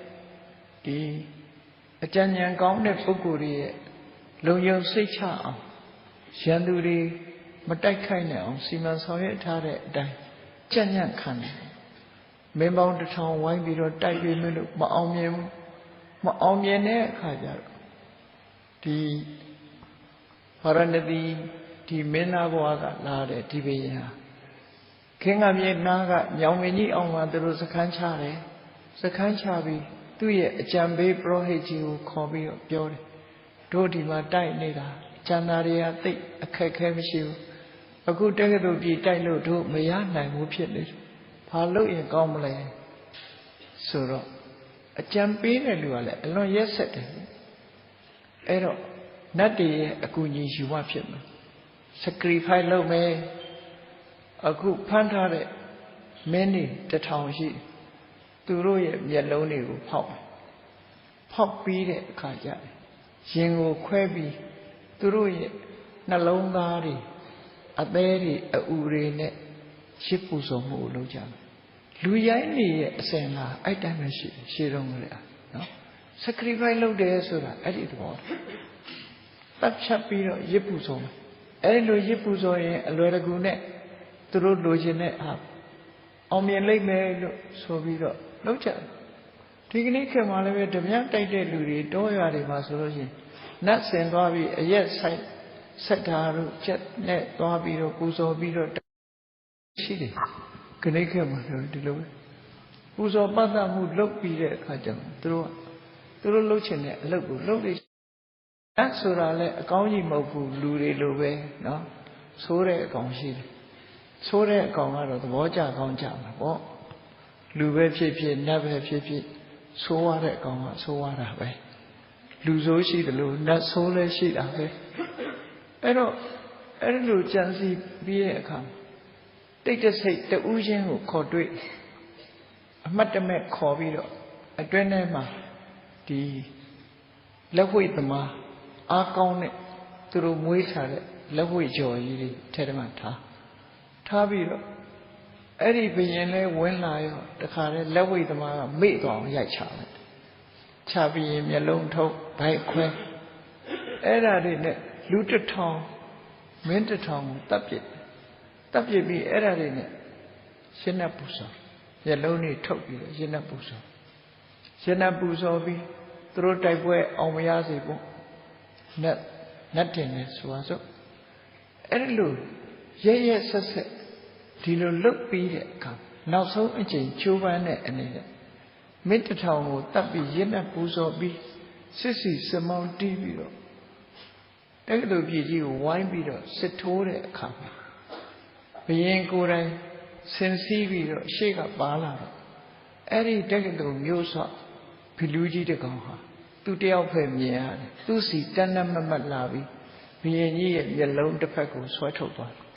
ဒီအကြံဉာဏ်ကောင်းတဲ့ပုဂ္ဂိုလ်တွေရဲ့လုံယုံစိတ်ချအောင်ရန်သူတွေမတိုက်ခိုက်နိုင်အောင်စီမံဆောင်ရွက်ထားတဲ့အတိုင်းကြံ့ကြံ့ခံတယ်မင်းပေါင်း1000ဝိုင်းပြီးတော့တိုက်ပြီးမလို့မအောင်မြင်ဘူးမအောင်မြင်တဲ့အခါကျတော့ဒီဟာရဏတိဒီမင်းသားဘဝကလာတဲ့ဒီဘယင်ဟာခင်္ဃမြေနားကညောင်မင်းကြီးအောင်မှာသူတို့စခန်းချတယ်စခန်းချပြီးသူ့ရဲ့အကြံပေးပရောဟိတ်ကြီးကိုခေါ်ပြီးတော့ပြောတယ်တို့ဒီမှာတိုက်နေတာကျန်တာတွေကသိအခက်ခဲမရှိဘူးအခုတက္ကသိုလ်ပြည်တိုက်လို့တို့မရနိုင်ဘူးဖြစ်နေတယ်ဘာလို့ရင်ကောင်းမလဲဆိုတော့အကြံပေးတဲ့လူကလည်းအလွန်ရက်ဆက်တယ်အဲ့တော့နတ်တွေရဲ့အကူအညီယူမှဖြစ်မယ် sacrifice လုပ်မယ်အခုဖမ်းထားတဲ့မင်းတွေ1000ရှိသူတို့ရဲ့မျက်လုံးတွေကိုဖောက်ပြီးတဲ့အခါကျရင်ကိုခွဲပြီးသူတို့ရဲ့နှလုံးသားတွေအသေးတွေအူတွေနဲ့ရှစ်ပူဇော်မှုကိုလုပ်ကြတယ်လူရိုင်းနေရဲ့အစဉ်လားအဲ့တိုင်းပဲရှိတယ်ရှေးတုန်းကလေနော် sacrifice လုပ်တယ်ဆိုတာအဲ့ဒီသဘောတပ်ချက်ပြီးတော့ရစ်ပူဇော်မယ်အဲ့လိုရစ်ပူဇော်ရင်အလွယ်တကူနဲ့သူတို့လိုချင်တဲ့ဟာအောင်မြင်လိမ့်မယ်လို့ဆိုပြီးတော့လုပ်ကြတယ်ဒီကနေ့ခေတ်မှာလည်းပဲဓမြတိုက်တဲ့လူတွေတောရွာတွေမှာဆိုလို့ရှိရင်နတ်ဆင်သွားပြီးအရက်ဆိုင်ဆက်တာတို့ချက်နဲ့သွားပြီးတော့ပူဇော်ပြီးတော့ရှိတယ်ခဏခေတ်မှာဒီလိုပဲပူဇော်ပတ်သက်မှုလုပ်ပြီးတဲ့အခါကျတော့သူတို့လုပ်ချင်တဲ့အလုပ်ကိုလုပ်နေနတ်ဆိုတာလည်းအကောင်းကြီးမဟုတ်ဘူးလူတွေလိုပဲနော်ဆိုးတဲ့အကောင်ရှိတယ်ဆိုးတဲ့အကောင်ကတော့သဘောကျကောင်းကြမှာပေါ့လူပဲဖြစ်ဖြစ်နတ်ပဲဖြစ်ဖြစ်ဆိုးရတဲ့အကောင်ကဆိုးရတာပဲလူဆိုးရှိတယ်လို့နတ်ဆိုးလည်းရှိတာပဲအဲ့တော့အဲ့လိုကြံစီပြီးတဲ့အခါတိတ်တဆိတ်တူးချင်းကိုခေါ်တွေ့အမှတ်တမဲ့ခေါ်ပြီးတော့အတွင်းထဲမှာဒီလက်ဝှေ့သမားအားကောင်းတဲ့သူတို့မွေးထားတဲ့လက်ဝှေ့ကြော်ကြီးတွေထဲထဲမှာထားပြီးတော့အဲ့ဒီဘယင်လဲဝင်လာရောတခါလဲလက်ဝှေ့သမားကမေ့သွားအောင်ရိုက်ချလိုက်ချပြီးရင်မျက်လုံးထုတ်ဗိုက်ခွဲအဲ့ဒါတွေနဲ့လူ1000မင်း1000ကိုတပ်ပစ်ပြီးအဲ့ဒါတွေနဲ့ရှင်းတဲ့ပူဇော်မျက်လုံးတွေထုတ်ပြီးရှင်းတဲ့ပူဇော်ပြီးသူတို့တိုက်ပွဲအောင်မရစေဖို့နတ်တင်နေဆိုပါစို့အဲ့လိုရဲဆက်ဒီလိုလုတ်ပြီးတဲ့အခါနောက်ဆုံးအချိန်ချိုးပန်းတဲ့အနေနဲ့မင်း1000ကိုတပ်ပြီးရင်းနဲ့ပူဇော်ပြီးစစ်စီစမောင်းတီးပြီးတော့တက္ကသိုလ်ပြည်ကြီးကိုဝိုင်းပြီးတော့စစ်ထိုးတဲ့အခါမှာဘုရင်ကိုယ်တိုင်ဆင်စည်းပြီးတော့ရှေ့ကပါလာတော့အဲ့ဒီတက္ကသိုလ်မျိုးဆော့ဘီလူကြီးတကောင်ဟာသူတယောက်ပဲမြင်ရတယ်သူစီတန်းတန်းမတ်လာပြီးဘုရင်ကြီးရဲ့မျက်လုံးတစ်ဖက်ကိုဆွဲထုတ်သွားတယ်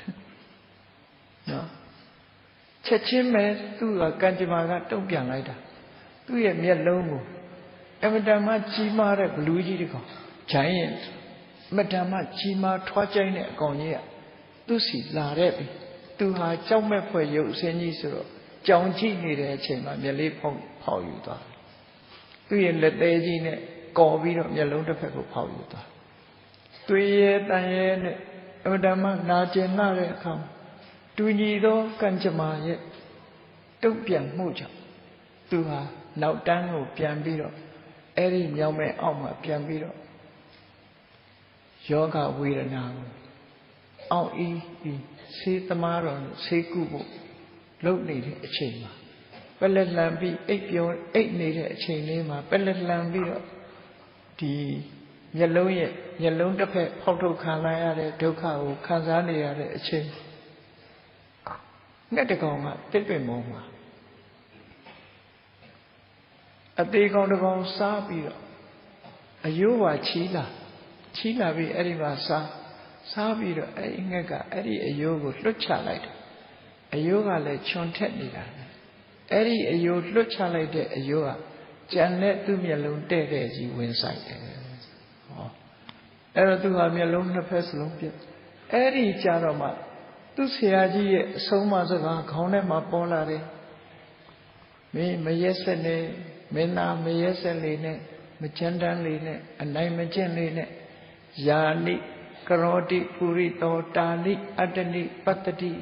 နော်ချက်ချင်းပဲသူ့ကကံကြမ္မာကတုံ့ပြန်လိုက်တာသူ့ရဲ့မျက်လုံးကိုအမတန်မှကြီးမားတဲ့ဘလူးကြီးတကောင်ဂျိုင်းရဲ့အမတန်မှကြီးမားထွားကျိုင်းတဲ့အကောင်ကြီးကသူ့စီလာတဲ့ပြီသူဟာကြောက်မဲ့ဖွယ်ရုပ်အစင်းကြီးဆိုတော့ ကြောင်ကြည့်နေတဲ့အချိန်မှာမျက်လေးဖောက်ယူသွားသူ့ရဲ့လက်သေးကြီးနဲ့ကော်ပြီးတော့မျက်လုံးတစ်ဖက်ကိုဖောက်ယူသွားသွေးရဲတန်ရဲနဲ့အမတမနာကျင်လာတဲ့အခါတူညီသောကံကြမ္မာရဲ့တုံ့ပြန်မှုကြောင့်သူဟာနောက်တန်းကိုပြန်ပြီးတော့အဲ့ဒီမြောင်မဲ့အောက်မှာပြန်ပြီးတော့ယောဂဝေဒနာကိုအောက်ဤဆေးသမားတော်ဆေးကုဖို့လုပ်နေတဲ့အချိန်မှာပက်လက်လန်ပြီးအိတ်နေတဲ့အချိန်လေးမှာပက်လက်လန်ပြီးတော့ဒီမျက်လုံးတစ်ဖက်ဖောက်ထုတ်ခံလာရတဲ့ဒုက္ခကိုခံစားနေရတဲ့အချိန်ငှက်တကောင်ကတစ်ပင်ပေါ်မှာအသေးကောင်တစ်ကောင်စားပြီးတော့အယိုးပါချီလာပြီးအဲ့ဒီမှာစားပြီးတော့အဲ့ဒီငှက်ကအဲ့ဒီအယိုးကိုလွတ်ချလိုက်တယ်အယိုးကလည်းချွန်ထက်နေတာအဲ့ဒီအယိုးလွတ်ချလိုက်တဲ့အယိုးကကြံတဲ့သူ့မျက်လုံးတဲ့ကြီးဝင်ဆိုင်တယ်ဟောအဲ့တော့သူဟာမျက်လုံးနှစ်ဖက်စလုံးပြက်အဲ့ဒီကြတော့မှသူ့ဆရာကြီးရဲ့အဆုံးအမစကားခေါင်းထဲမှာပေါ်လာတယ်မင်းမရက်ဆက်နဲ့မင်းသားမရက်ဆက်လေနဲ့မချမ်းတမ်းလေနဲ့အနိုင်မကျင့်လေနဲ့ယာနိကရောတိပုရိသောတာနိအတ္တနိပတ္တိ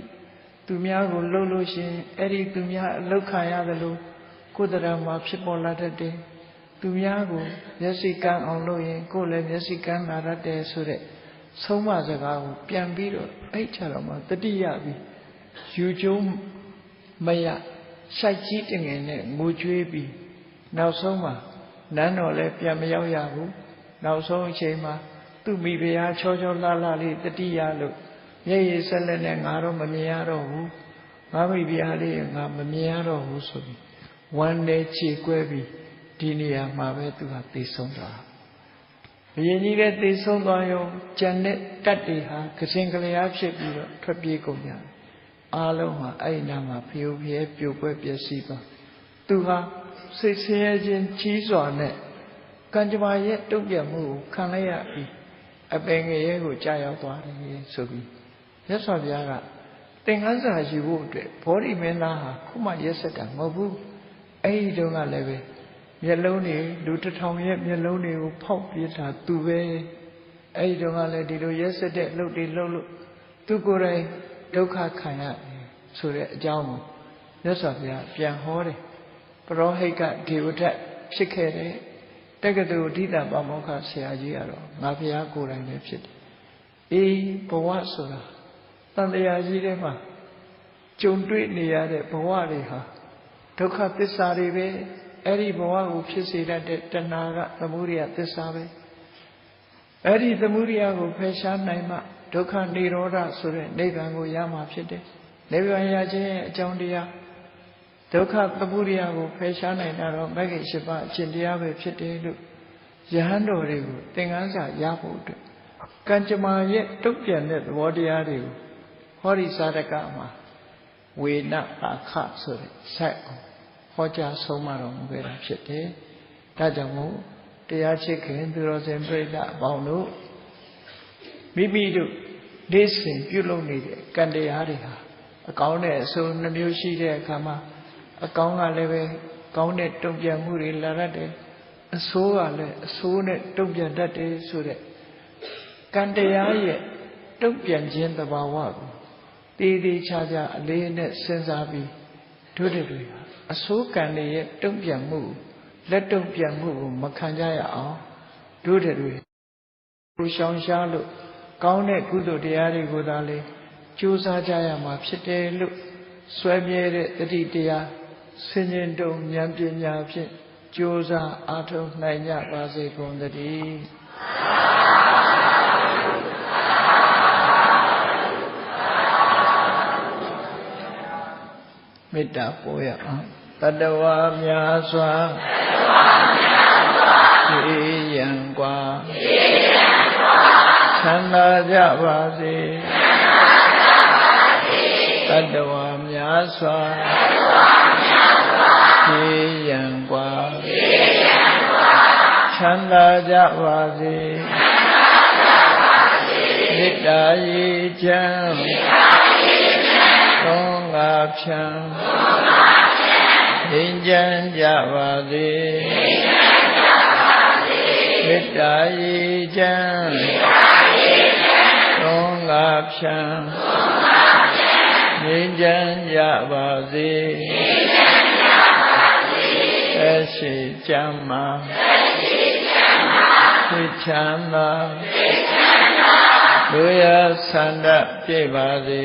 သူများကိုလှုပ်လို့ရှင်အဲ့ဒီသူများအလောက်ခံရတယ်လို့ကိုယ်တရားမှာဖြစ်ပေါ်လာတတ်တယ်သူများကိုမျက်စိကန်းအောင်လုပ်ရင်ကိုယ်လည်းမျက်စိကန်းလာတတ်တယ်ဆိုတဲ့ဆုံးမစကားကိုပြန်ပြီးတော့အဲ့ချတော့မှတတိယပြီးယူကျုံမရစိုက်ကြီးတငယ်နဲ့ငိုကြွေးပြီးနောက်ဆုံးမှာနန်းတော်လည်းပြန်မရောက်ရဘူးနောက်ဆုံးအချိန်မှာသူ့မိဖုရားချောလှလေးတတိယလို့မျက်ရည်ဆက်လက်နဲ့ငါတော့မမြင်ရတော့ဘူးငါမိဖုရားလေးငါမမြင်ရတော့ဘူးဆိုပြီးဝမ်းနဲ့ခြေကွဲပြီးဒီနေရာမှာပဲသူဟာသိဆုံးသွားဘုရင်ကြီးလည်းသိဆုံးသွားရောကြံတဲ့တတ်တွေဟာကစင်ကလျားဖြစ်ပြီးတော့ထွက်ပြေးကုန်ကြအားလုံးဟာအဲ့ဒီနာမှာဖျို့ဖျဲပြိုကွဲပျက်စီးသွားသူဟာစိတ်ဆင်းရဲခြင်းကြီးစွာနဲ့ကံကြမ္မာရဲ့တုံ့ပြန်မှုကိုခံလိုက်ရပြီးအပင်ငရဲကိုကြာရောက်သွားတယ်ဆိုပြီးမြတ်စွာဘုရားကသင်္ကန်းစာယူဖို့အတွက်ဘောဓိမင်းသားဟာခုမှရက်ဆက်တာမဟုတ်ဘူးအဲ့ဒီတုန်းကလည်းပဲမျက်လုံးတွေလူတစ်ထောင်ရဲ့မျက်လုံးတွေကိုဖောက်ပြတာသူပဲအဲ့ဒီတုန်းကလည်းဒီလိုရက်ဆက်တဲ့အလုပ်တွေလုပ်လို့သူကိုယ်တိုင်ဒုက္ခခံရတယ်ဆိုတဲ့အကြောင်းကိုမြတ်စွာဘုရားပြန်ဟောတယ်ပရောဟိတ်ကဒေဝဒတ်ဖြစ်ခဲ့တဲ့တက္ကသိုလ်အဓိတပါမောက္ခဆရာကြီးကတော့ငါဘုရားကိုယ်တိုင်ပဲဖြစ်တယ်အေးဘဝဆိုတာတန်တရားကြီးထဲမှာကြုံတွေ့နေရတဲ့ဘဝတွေဟာဒုက္ခသစ္စာတွေပဲအဲ့ဒီဘဝကိုဖြစ်စေတတ်တဲ့တဏှာကသမုဒိယသစ္စာပဲအဲ့ဒီသမုဒိယကိုဖယ်ရှားနိုင်မှဒုက္ခនិရောဓဆိုတဲ့နိဗ္ဗာန်ကိုရမှာဖြစ်တယ်နိဗ္ဗာန်ရခြင်းရဲ့အကြောင်းတရားဒုက္ခသမုဒိယကိုဖယ်ရှားနိုင်တာတော့မဂ္ဂင်၈ပါးအကျင့်တရားပဲဖြစ်တယ်လို့ယဟန်တော်တွေကိုသင်္ကန်းစာရဖို့အတွက်ကံကြမ္မာရဲ့တုတ်ပြန်တဲ့သဘောတရားတွေကိုဟောဒီစာတကမှာဝေနပါခဆိုတဲ့ဆက်ဟောကြားဆုံးမတော်မူခဲ့တာဖြစ်တယ်။ဒါကြောင့်မို့တရားချစ်ခင်သူတော်စင်ပြိဿအပေါင်းတို့မိမိတို့နေ့စဉ်ပြုလုပ်နေတဲ့ကံတရားတွေဟာအကောင်းနဲ့အဆိုးနှမျိုးရှိတဲ့အခါမှာအကောင်းကလည်းပဲကောင်းတဲ့တုံ့ပြန်မှုတွေလာတတ်တယ်အဆိုးကလည်းအဆိုးနဲ့တုံ့ပြန်တတ်တယ်ဆိုတဲ့ကံတရားရဲ့တုံ့ပြန်ခြင်းသဘာဝကိုတည်တည်ချာချာအလေးနဲ့စဉ်းစားပြီးတို့တွေအဆိုးကံတွေရဲ့တုံ့ပြန်မှုလက်တုံ့ပြန်မှုကိုမခံကြရအောင်တို့တွေရှောင်ရှားလို့ကောင်းတဲ့ကုသိုလ်တရားတွေကိုသာလေကြိုးစားကြရမှာဖြစ်တယ်လို့ဆွဲမြဲတဲ့တတိတရားဆင်ញင်တုံဉာဏ်ပညာဖြင့်ကြိုးစားအားထုတ်နိုင်ကြပါစေကုန်သတည်းမေတ္တာပို့ရအောင်တတဝါများစွာသိရန်กว่าချမ်းသာကြပါစေတတဝါများစွာသိရန်กว่าချမ်းသာကြပါစေမေတ္တာရည်ချမ်း သောငါဖြံငြိမ်းချမ်းကြပါစေမေတ္တာရေချမ်းသောငါဖြံငြိမ်းချမ်းကြပါစေသက်ရှိချမ်းသာသိချမ်းသာလူရဆန္ဒပြည့်ပါစေ